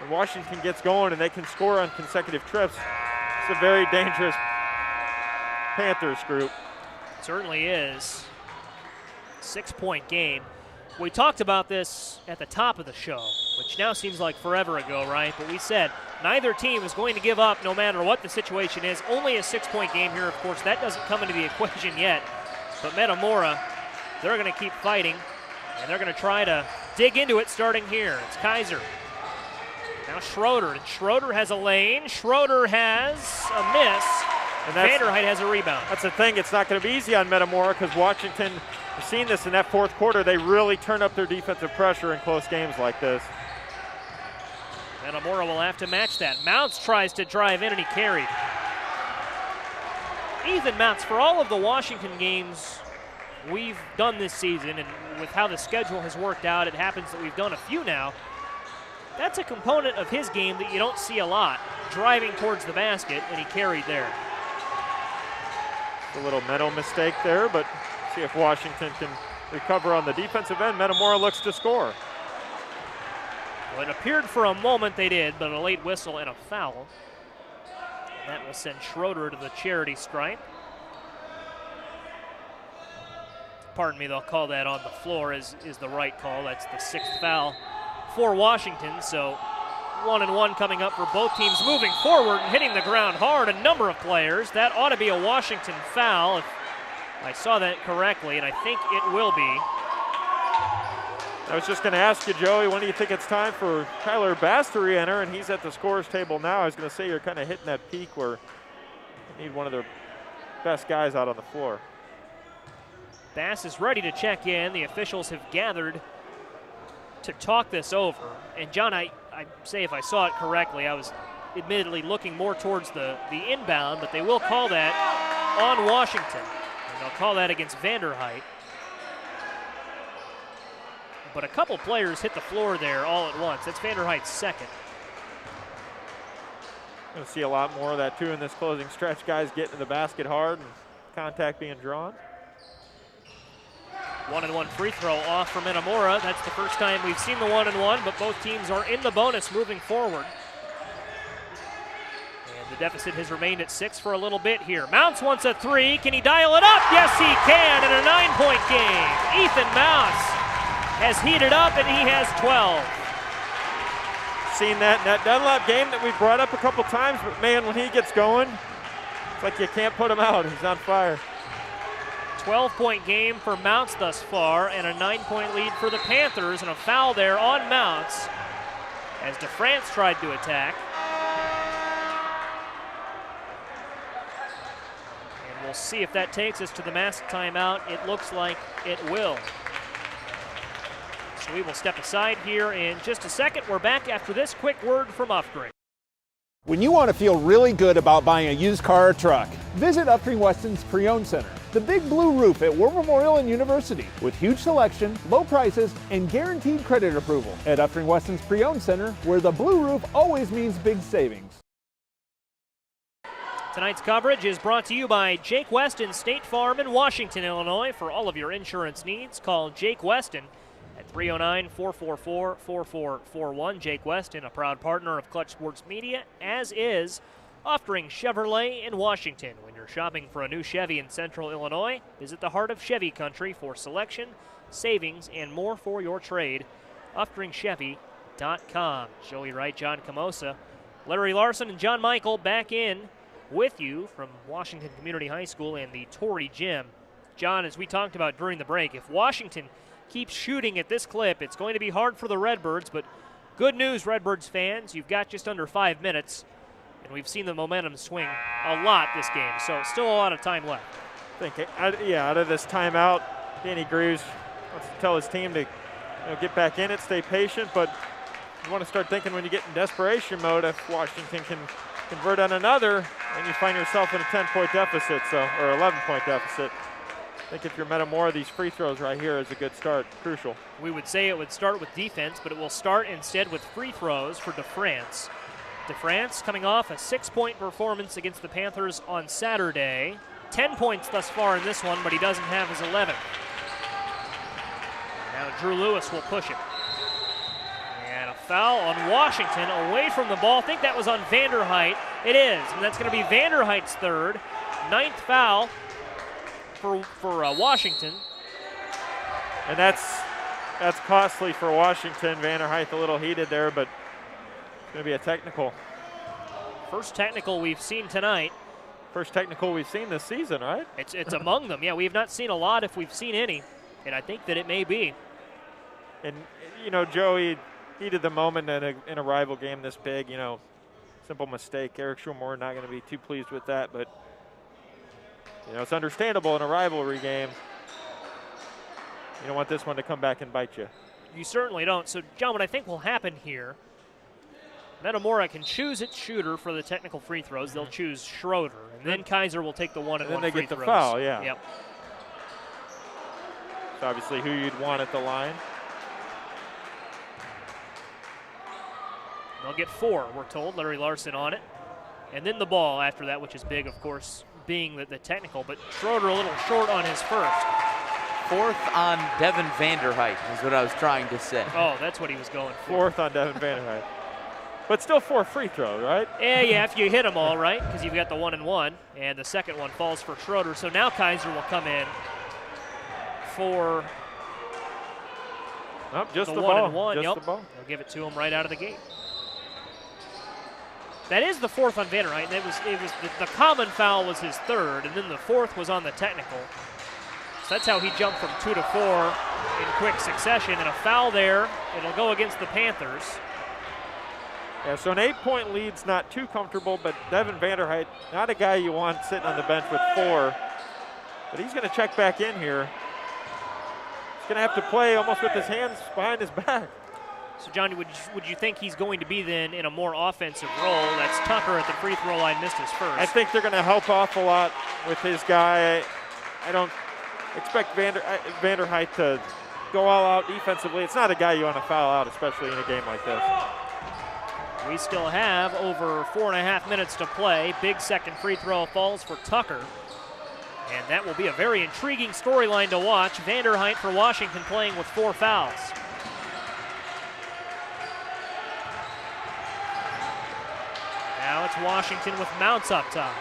when Washington gets going and they can score on consecutive trips, it's a very dangerous Panthers group. It certainly is. 6-point game. We talked about this at the top of the show, which now seems like forever ago, right? But we said neither team is going to give up no matter what the situation is. Only a 6-point game here, of course. That doesn't come into the equation yet. But Metamora, they're going to keep fighting, and they're going to try to dig into it starting here. It's Kizer. Now Schroeder, and Schroeder has a lane. Schroeder has a miss, and Vanderheydt has a rebound. That's the thing. It's not going to be easy on Metamora because Washington, we've seen this in that fourth quarter. They really turn up their defensive pressure in close games like this. Metamora will have to match that. Mounts tries to drive in, and he carried. Ethan Mounts, for all of the Washington games we've done this season, and with how the schedule has worked out, it happens that we've done a few now. That's a component of his game that you don't see a lot, driving towards the basket, and he carried there. A little mental mistake there, but see if Washington can recover on the defensive end. Metamora looks to score. Well, it appeared for a moment they did, but a late whistle and a foul. And that will send Schroeder to the charity stripe. Pardon me, they'll call that on the floor is the right call. That's the 6th foul for Washington. So 1-and-1 coming up for both teams, moving forward and hitting the ground hard. A number of players. That ought to be a Washington foul if I saw that correctly, and I think it will be. I was just going to ask you, Joey, when do you think it's time for Tyler Bass to re-enter? And he's at the scorer's table now. I was going to say you're kind of hitting that peak where you need one of their best guys out on the floor. Bass is ready to check in. The officials have gathered to talk this over. And John, I say if I saw it correctly, I was admittedly looking more towards the inbound, but they will call that on Washington. And they'll call that against Vanderheydt. But a couple players hit the floor there all at once. That's Vanderheidt's second. Going to see a lot more of that too in this closing stretch. Guys getting to the basket hard and contact being drawn. 1-and-1 free throw off for Metamora. That's the first time we've seen the 1-and-1, but both teams are in the bonus moving forward. The deficit has remained at 6 for a little bit here. Mounts wants a 3. Can he dial it up? Yes, he can in a 9-point game. Ethan Mounts has heated up, and he has 12. Seen that Dunlap game that we brought up a couple times, but man, when he gets going, it's like you can't put him out. He's on fire. 12-point game for Mounts thus far, and a 9-point lead for the Panthers, and a foul there on Mounts as DeFrance tried to attack. And we'll see if that takes us to the masked timeout. It looks like it will. So we will step aside here in just a second. We're back after this quick word from Uftring. When you want to feel really good about buying a used car or truck, visit Uftring Weston's Pre-Owned Center, the big blue roof at War Memorial and University, with huge selection, low prices, and guaranteed credit approval. At Uftring Weston's Pre-Owned Center, where the blue roof always means big savings. Tonight's coverage is brought to you by Jake Weston State Farm in Washington, Illinois. For all of your insurance needs, call Jake Weston at 309-444-4441. Jake Weston, a proud partner of Clutch Sports Media, as is Uftring Chevrolet in Washington. When you're shopping for a new Chevy in Central Illinois, visit the heart of Chevy country for selection, savings, and more for your trade. UfteringChevy.com. Joey Wright, John Camosa, Larry Larson, and John Michael back in with you from Washington Community High School and the Torrey Gym. John, as we talked about during the break, if Washington keeps shooting at this clip, it's going to be hard for the Redbirds, but good news, Redbirds fans, you've got just under 5 minutes, and we've seen the momentum swing a lot this game, so still a lot of time left. I think, out of this timeout, Danny Greaves wants to tell his team to get back in it, stay patient, but you want to start thinking when you get in desperation mode if Washington can convert on another, and you find yourself in a 10-point deficit, or 11-point deficit. I think if you're Metamora, these free throws right here is a good start, crucial. We would say it would start with defense, but it will start instead with free throws for DeFrance. DeFrance coming off a 6-point performance against the Panthers on Saturday. 10 points thus far in this one, but he doesn't have his 11th. Now Drew Lewis will push it. And a foul on Washington away from the ball. I think that was on Vanderheydt. It is, and that's going to be Vanderheidt's third. 9th foul for Washington. And that's costly for Washington. Vanderheydt a little heated there, but it's going to be a technical. First technical we've seen tonight. First technical we've seen this season, right? It's among them. Yeah, we have not seen a lot if we've seen any, and I think that it may be. And, Joey heated the moment in a rival game this big, simple mistake. Eric Schroeder not going to be too pleased with that, but it's understandable in a rivalry game. You don't want this one to come back and bite you. You certainly don't. So, John, what I think will happen here, Metamora can choose its shooter for the technical free throws. They'll choose Schroeder, and then Kizer will take the one-and-one free throws. And then they get the foul, yeah. Yep. It's obviously who you'd want at the line. They'll get 4, we're told. Larry Larson on it. And then the ball after that, which is big, of course, being the technical. But Schroeder a little short on his first. 4th on Devon Vanderheydt is what I was trying to say. Oh, that's what he was going for. 4th on Devon Vanderheydt. But still 4 free throws, right? Yeah, if you hit them all, right? Because you've got the 1-and-1, and the second one falls for Schroeder. So now Kizer will come in for just the ball. 1-and-1. Just yep. the ball. They'll give it to him right out of the gate. That is the 4th on Vanderheydt. It was the common foul was his 3rd, and then the 4th was on the technical. So that's how he jumped from 2 to 4 in quick succession, and a foul there. It'll go against the Panthers. Yeah, so an 8-point lead's not too comfortable, but Devon Vanderheydt, not a guy you want sitting on the bench with 4, but he's going to check back in here. He's going to have to play almost with his hands behind his back. So, Johnny, would you think he's going to be then in a more offensive role? That's Tucker at the free throw line, missed his first. I think they're going to help off a lot with his guy. I don't expect Vanderheydt to go all out defensively. It's not a guy you want to foul out, especially in a game like this. We still have over 4.5 minutes to play. Big second free throw falls for Tucker. And that will be a very intriguing storyline to watch. Vanderheydt for Washington playing with 4 fouls. Now it's Washington with Mounts up top.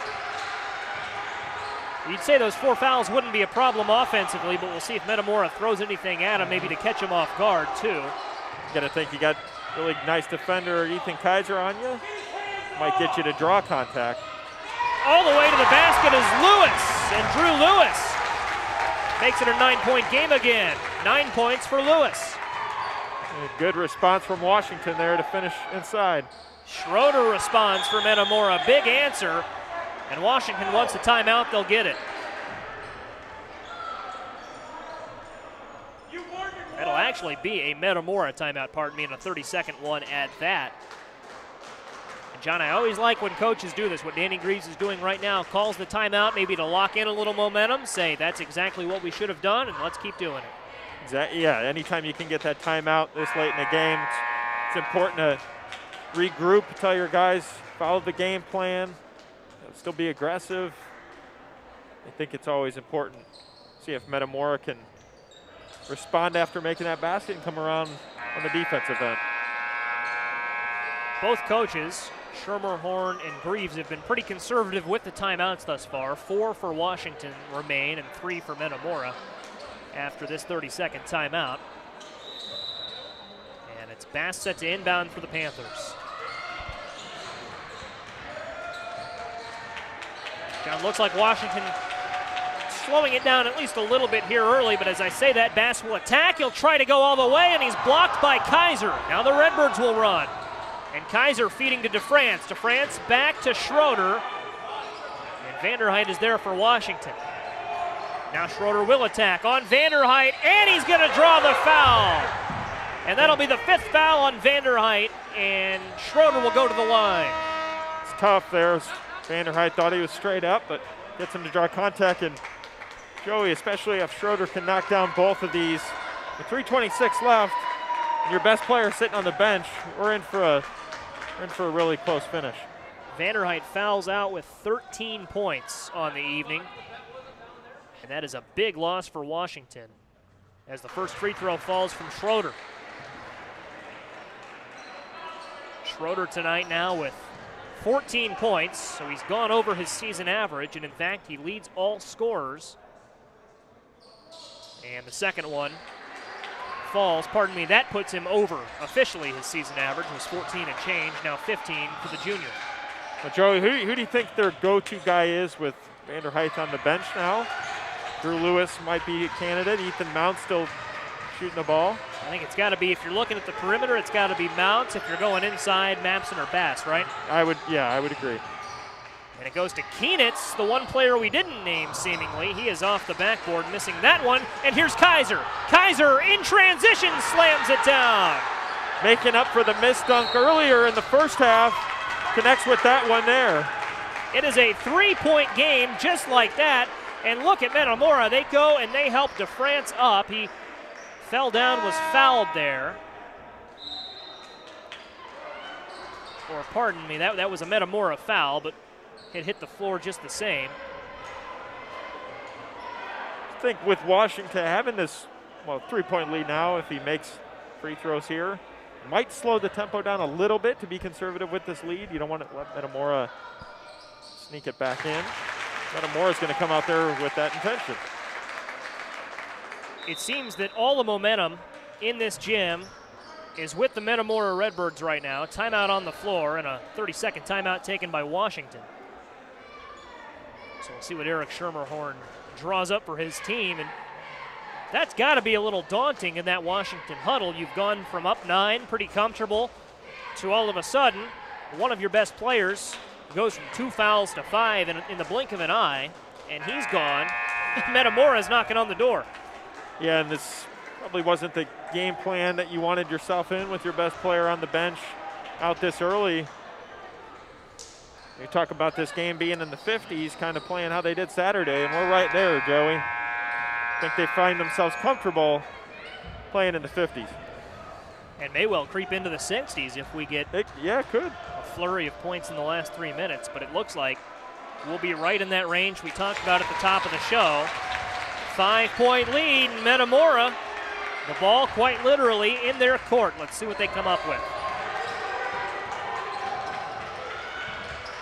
You'd say those 4 fouls wouldn't be a problem offensively, but we'll see if Metamora throws anything at him, maybe to catch him off guard, too. You got to think you got really nice defender Ethan Kizer on you. Might get you to draw contact. All the way to the basket is Lewis, and Drew Lewis makes it a 9-point game again. 9 points for Lewis. A good response from Washington there to finish inside. Schroeder responds for Metamora. Big answer. And Washington wants a timeout. They'll get it. That'll actually be a Metamora timeout, pardon me, and a 30-second one at that. And John, I always like when coaches do this. What Danny Greaves is doing right now, calls the timeout maybe to lock in a little momentum, say that's exactly what we should have done, and let's keep doing it. Exactly. Yeah, anytime you can get that timeout this late in the game, it's important to regroup, tell your guys, follow the game plan, still be aggressive. I think it's always important to see if Metamora can respond after making that basket and come around on the defensive end. Both coaches, Schermerhorn and Greaves, have been pretty conservative with the timeouts thus far. 4 for Washington remain and 3 for Metamora after this 30-second timeout. And it's Bass set to inbound for the Panthers. John, looks like Washington slowing it down at least a little bit here early, but as I say that, Bass will attack. He'll try to go all the way, and he's blocked by Kizer. Now the Redbirds will run. And Kizer feeding to DeFrance. DeFrance back to Schroeder. And Vanderheydt is there for Washington. Now Schroeder will attack on Vanderheydt, and he's going to draw the foul. And that'll be the 5th foul on Vanderheydt, and Schroeder will go to the line. It's tough there. Vanderheydt thought he was straight up, but gets him to draw contact. And Joey, especially if Schroeder can knock down both of these, with 3:26 left, and your best player sitting on the bench, we're in for a really close finish. Vanderheydt fouls out with 13 points on the evening. And that is a big loss for Washington as the first free throw falls from Schroeder. Schroeder tonight now with 14 points, so he's gone over his season average, and in fact, he leads all scorers. And the second one falls, pardon me, that puts him over officially his season average, was 14 and change, now 15 for the junior. Well, Joey, who do you think their go-to guy is with Vanderheydt on the bench now? Drew Lewis might be a candidate. Ethan Mounts still shooting the ball. I think it's got to be, if you're looking at the perimeter, it's got to be Mounts. If you're going inside, Mampson or Bass, right? I would agree. And it goes to Keenitz, the one player we didn't name seemingly. He is off the backboard, missing that one. And here's Kizer. Kizer in transition slams it down. Making up for the missed dunk earlier in the first half. Connects with that one there. It is a 3-point game just like that. And look at Metamora. They go and they help DeFrance up. He fell down, was fouled there. Or pardon me, that was a Metamora foul, but it hit the floor just the same. I think with Washington having this 3-point lead now, if he makes free throws here, might slow the tempo down a little bit to be conservative with this lead. You don't want to let Metamora sneak it back in. Metamora's going to come out there with that intention. It seems that all the momentum in this gym is with the Metamora Redbirds right now. Timeout on the floor and a 30-second timeout taken by Washington. So we'll see what Eric Schermerhorn draws up for his team. And that's got to be a little daunting in that Washington huddle. You've gone from up 9, pretty comfortable, to all of a sudden, one of your best players goes from 2 fouls to 5 in the blink of an eye, and he's gone. Metamora's knocking on the door. Yeah, and this probably wasn't the game plan that you wanted yourself in with your best player on the bench out this early. You talk about this game being in the 50s, kind of playing how they did Saturday, and we're right there, Joey. I think they find themselves comfortable playing in the 50s. And may well creep into the 60s if we get it could. A flurry of points in the last 3 minutes, but it looks like we'll be right in that range we talked about at the top of the show. 5-point lead, Metamora. The ball quite literally in their court. Let's see what they come up with.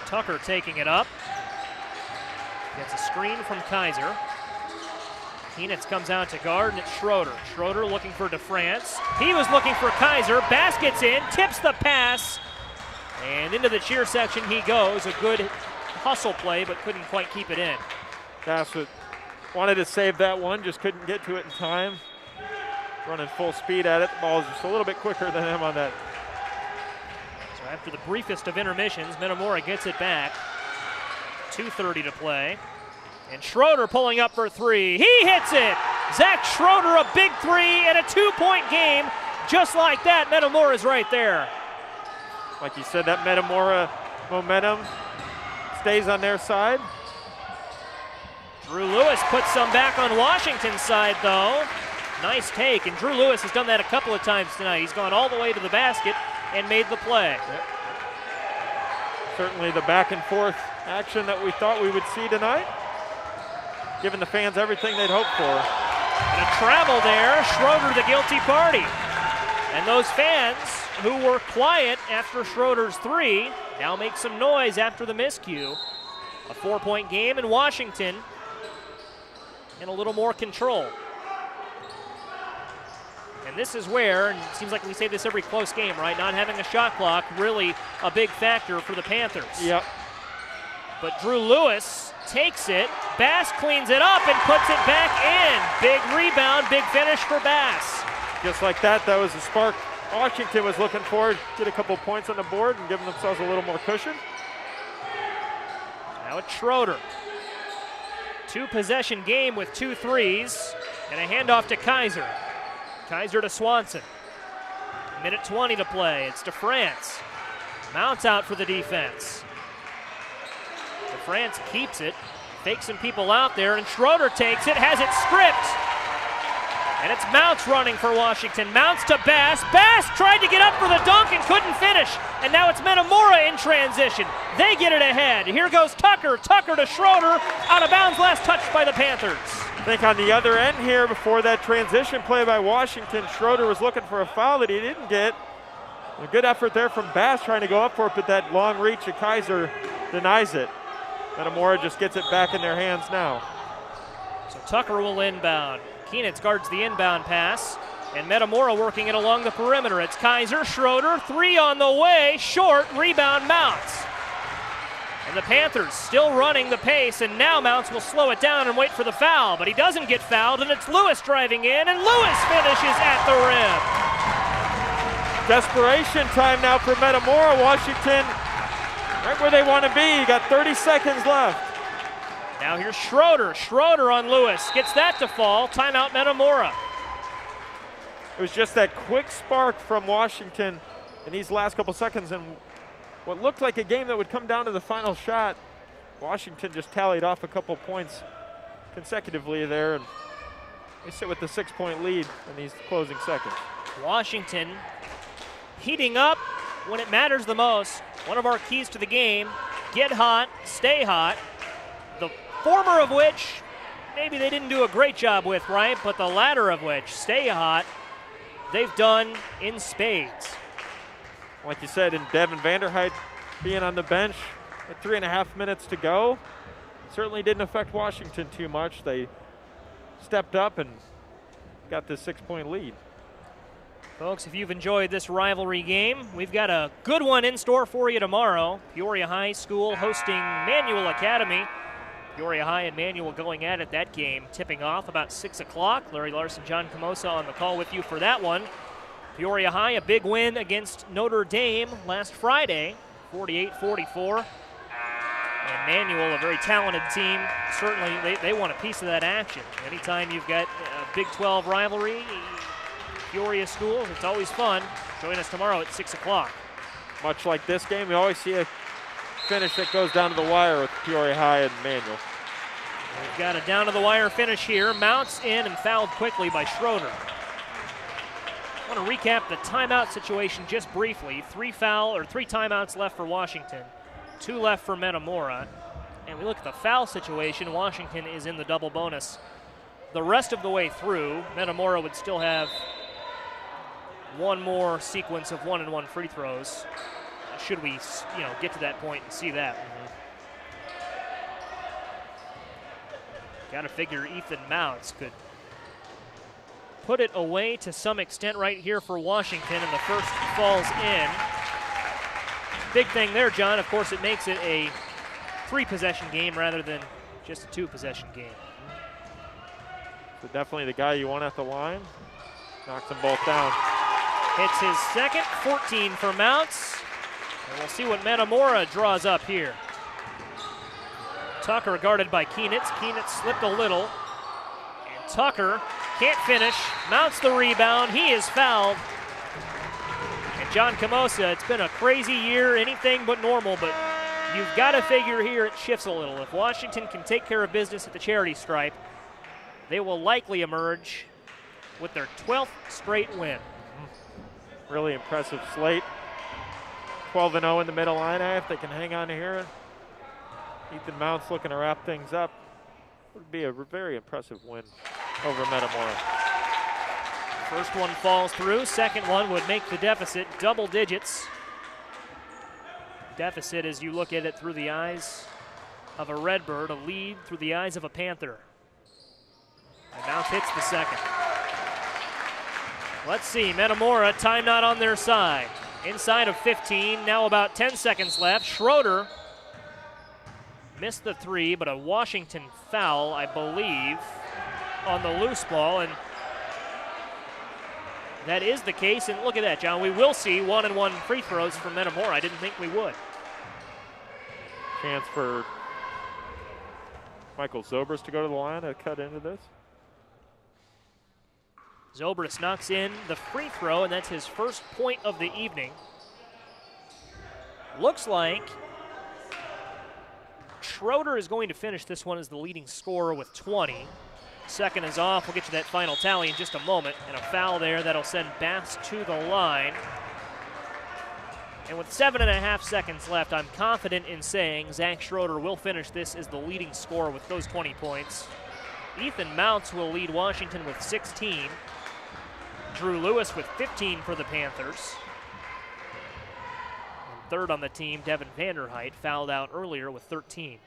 Tucker taking it up. Gets a screen from Kizer. Keenitz comes out to guard, and it's Schroeder. Schroeder looking for DeFrance. He was looking for Kizer. Bass gets in, tips the pass, and into the cheer section he goes. A good hustle play, but couldn't quite keep it in. Bassett wanted to save that one, just couldn't get to it in time. Running full speed at it. The ball is just a little bit quicker than him on that. So after the briefest of intermissions, Metamora gets it back. 2:30 to play. And Schroeder pulling up for three. He hits it! Zack Schroeder, a big three and a 2-point game. Just like that, Metamora's right there. Like you said, that Metamora momentum stays on their side. Drew Lewis puts some back on Washington's side, though. Nice take, and Drew Lewis has done that a couple of times tonight. He's gone all the way to the basket and made the play. Yep. Certainly the back and forth action that we thought we would see tonight, giving the fans everything they'd hoped for. And a travel there, Schroeder the guilty party. And those fans who were quiet after Schroeder's three now make some noise after the miscue. A 4-point game in Washington and a little more control. And this is where, and it seems like we say this every close game, right? Not having a shot clock, really a big factor for the Panthers. Yep. But Drew Lewis takes it, Bass cleans it up and puts it back in. Big rebound, big finish for Bass. Just like that, that was the spark Washington was looking for. Get a couple points on the board and giving themselves a little more cushion. Now it's Schroeder. 2-possession game with 2 threes and a handoff to Kizer. Kizer to Swanson. Minute 20 to play. It's DeFrance. Mounts out for the defense. DeFrance keeps it, fakes some people out there, and Schroeder takes it, has it stripped. And it's Mounts running for Washington. Mounts to Bass. Bass tried to get up for the dunk and couldn't finish. And now it's Metamora in transition. They get it ahead. Here goes Tucker. Tucker to Schroeder. Out of bounds, last touched by the Panthers. I think on the other end here, before that transition play by Washington, Schroeder was looking for a foul that he didn't get. A good effort there from Bass trying to go up for it, but that long reach of Kizer denies it. Metamora just gets it back in their hands now. So Tucker will inbound. Keenitz guards the inbound pass, and Metamora working it along the perimeter. It's Kizer, Schroeder, 3 on the way, short, rebound Mounts. And the Panthers still running the pace, and now Mounts will slow it down and wait for the foul, but he doesn't get fouled, and it's Lewis driving in, and Lewis finishes at the rim. Desperation time now for Metamora. Washington right where they want to be. You got 30 seconds left. Now here's Schroeder. Schroeder on Lewis. Gets that to fall. Timeout Metamora. It was just that quick spark from Washington in these last couple seconds, and what looked like a game that would come down to the final shot. Washington just tallied off a couple points consecutively there, and they sit with the 6-point lead in these closing seconds. Washington heating up when it matters the most. One of our keys to the game, get hot, stay hot. The former of which maybe they didn't do a great job with, right? But the latter of which, stay hot, they've done in spades. Like you said, in Devon Vanderheydt being on the bench at 3.5 minutes to go, certainly didn't affect Washington too much. They stepped up and got this 6-point lead. Folks, if you've enjoyed this rivalry game, we've got a good one in store for you tomorrow. Peoria High School hosting Manual Academy. Peoria High and Manual going at it. That game tipping off about 6 o'clock. Larry Larson, John Camosa on the call with you for that one. Peoria High, a big win against Notre Dame last Friday, 48-44. And Manual, a very talented team. Certainly, they want a piece of that action. Anytime you've got a Big 12 rivalry, Peoria schools, it's always fun. Join us tomorrow at 6 o'clock. Much like this game, we always see a finish that goes down to the wire with Peoria High and Manual. We've got a down-to-the-wire finish here. Mounts in and fouled quickly by Schroeder. I want to recap the timeout situation just briefly. 3 timeouts left for Washington, 2 left for Metamora. And we look at the foul situation. Washington is in the double bonus. The rest of the way through, Metamora would still have one more sequence of 1-and-1 free throws. Should we, get to that point and see that. Got to figure Ethan Mounts could put it away to some extent right here for Washington, and the first falls in. Big thing there, John, of course, it makes it a 3-possession game rather than just a 2-possession game. So definitely the guy you want at the line. Knocks them both down. Hits his second, 14 for Mounts. And we'll see what Metamora draws up here. Tucker guarded by Kienitz. Kienitz slipped a little. And Tucker can't finish. Mounts the rebound. He is fouled. And John Camosa, it's been a crazy year, anything but normal, but you've got to figure here it shifts a little. If Washington can take care of business at the charity stripe, they will likely emerge with their 12th straight win. Really impressive slate. 12-0 in the Mid-Illini. If they can hang on here, Ethan Mounts looking to wrap things up. Would be a very impressive win over Metamora. First one falls through. Second one would make the deficit double digits. Deficit as you look at it through the eyes of a Redbird, a lead through the eyes of a Panther. And Mounts hits the second. Let's see, Metamora, time not on their side. Inside of 15, now about 10 seconds left. Schroeder missed the 3, but a Washington foul, I believe, on the loose ball, and that is the case. And look at that, John. We will see 1-and-1 free throws from Metamora. I didn't think we would. Chance for Michael Zobrist to go to the line to cut into this. Zobrist knocks in the free throw, and that's his first point of the evening. Looks like Schroeder is going to finish this one as the leading scorer with 20. Second is off. We'll get you that final tally in just a moment. And a foul there that'll send Bass to the line. And with 7.5 seconds left, I'm confident in saying Zack Schroeder will finish this as the leading scorer with those 20 points. Ethan Mounts will lead Washington with 16. Drew Lewis with 15 for the Panthers. And third on the team, Devon Vanderheydt, fouled out earlier with 13.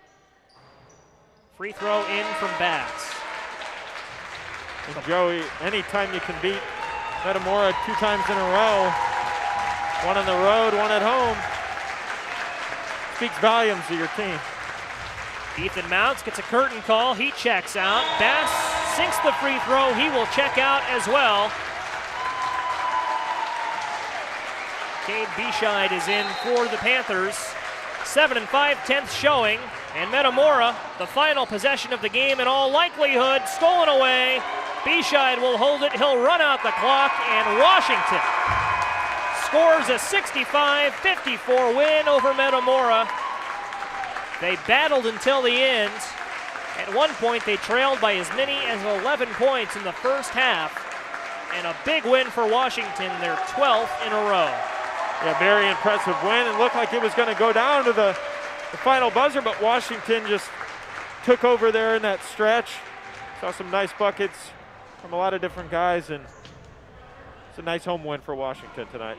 Free throw in from Bass. And Joey, anytime you can beat Metamora 2 times in a row, one on the road, one at home, speaks volumes to your team. Ethan Mounts gets a curtain call. He checks out. Bass sinks the free throw. He will check out as well. Cade Bescheid is in for the Panthers. 7 5/10 showing. And Metamora, the final possession of the game in all likelihood, stolen away. Bescheid will hold it. He'll run out the clock, and Washington scores a 65-54 win over Metamora. They battled until the end. At one point, they trailed by as many as 11 points in the first half. And a big win for Washington, their 12th in a row. Yeah, very impressive win. It looked like it was going to go down to the final buzzer, but Washington just took over there in that stretch. Saw some nice buckets from a lot of different guys, and it's a nice home win for Washington tonight.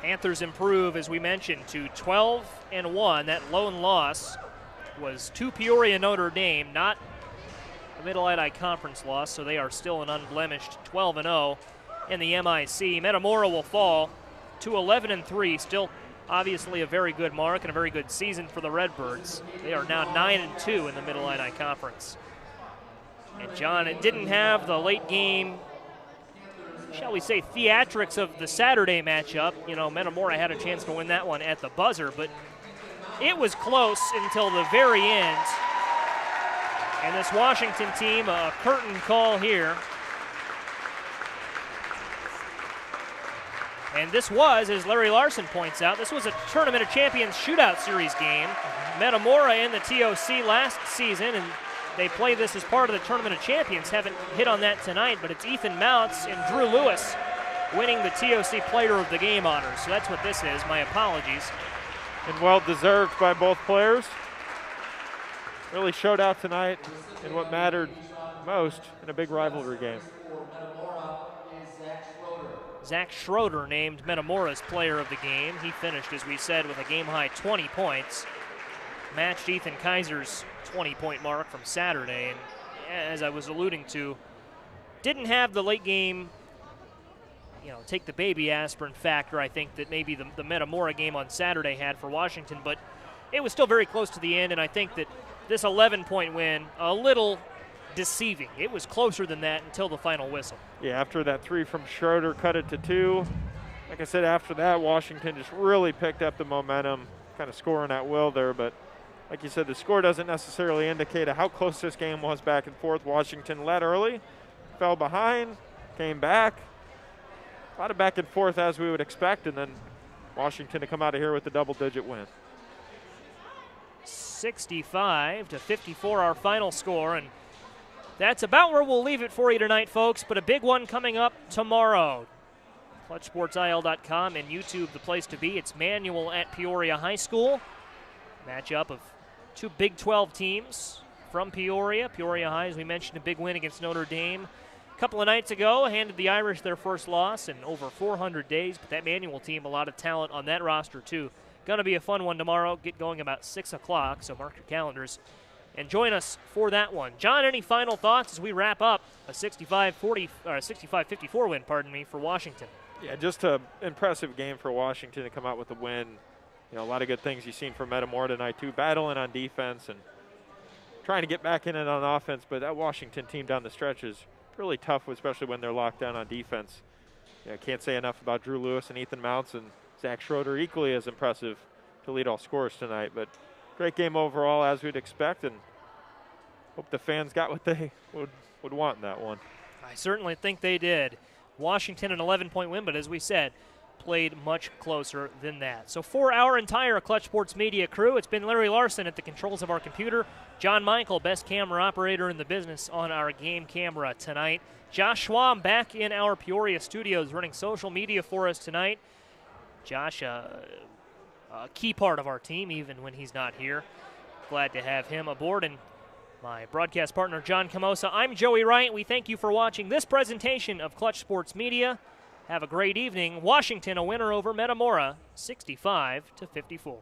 Panthers improve, as we mentioned, to 12-1. That lone loss was to Peoria Notre Dame, not a Mid-Illini Conference loss, so they are still an unblemished 12-0 in the MIC. Metamora will fall to 11-3, still obviously a very good mark and a very good season for the Redbirds. They are now 9-2 in the Mid-Illini Conference. And John, it didn't have the late game, shall we say, theatrics of the Saturday matchup. You know, Metamora had a chance to win that one at the buzzer, but it was close until the very end. And this Washington team, a curtain call here. And this was, as Larry Larson points out, this was a Tournament of Champions shootout series game. Metamora in the TOC last season, and they play this as part of the Tournament of Champions. Haven't hit on that tonight, but it's Ethan Mounts and Drew Lewis winning the TOC Player of the Game honors. So that's what this is. My apologies. And well-deserved by both players. Really showed out tonight in what mattered most in a big rivalry game. Zack Schroeder named Metamora's Player of the Game. He finished, as we said, with a game-high 20 points. Matched Ethan Kizer's 20-point mark from Saturday. And as I was alluding to, didn't have the late game, take the baby aspirin factor, I think, that maybe the Metamora game on Saturday had for Washington, but it was still very close to the end, and I think that this 11-point win, a little deceiving. It was closer than that until the final whistle. Yeah, after that 3 from Schroeder, cut it to 2. Like I said, after that, Washington just really picked up the momentum, kind of scoring at will there, but like you said, the score doesn't necessarily indicate how close this game was back and forth. Washington led early, fell behind, came back. A lot of back and forth as we would expect, and then Washington to come out of here with a double-digit win. 65-54 our final score, and that's about where we'll leave it for you tonight, folks, but a big one coming up tomorrow. ClutchSportsIL.com and YouTube, the place to be. It's Manual at Peoria High School. Matchup of 2 Big 12 teams from Peoria. Peoria High, as we mentioned, a big win against Notre Dame a couple of nights ago, handed the Irish their first loss in over 400 days, but that Manual team, a lot of talent on that roster too. Going to be a fun one tomorrow. Get going about 6 o'clock, so mark your calendars and join us for that one. John, any final thoughts as we wrap up a 65-54 win, for Washington? Yeah, just an impressive game for Washington to come out with a win. A lot of good things you've seen from Metamora tonight too, battling on defense and trying to get back in it on offense, but that Washington team down the stretch is really tough, especially when they're locked down on defense. I can't say enough about Drew Lewis and Ethan Mounts, and Zack Schroeder equally as impressive to lead all scorers tonight, but great game overall as we'd expect, and hope the fans got what they would want in that one. I certainly think they did. Washington an 11-point win, but as we said, played much closer than that. So for our entire Clutch Sports Media crew, it's been Larry Larson at the controls of our computer, John Michael, best camera operator in the business on our game camera tonight, Josh Schwab back in our Peoria studios running social media for us tonight. Josh, a key part of our team even when he's not here. Glad to have him aboard, and my broadcast partner, John Camosa. I'm Joey Wright. We thank you for watching this presentation of Clutch Sports Media. Have a great evening. Washington a winner over Metamora, 65-54.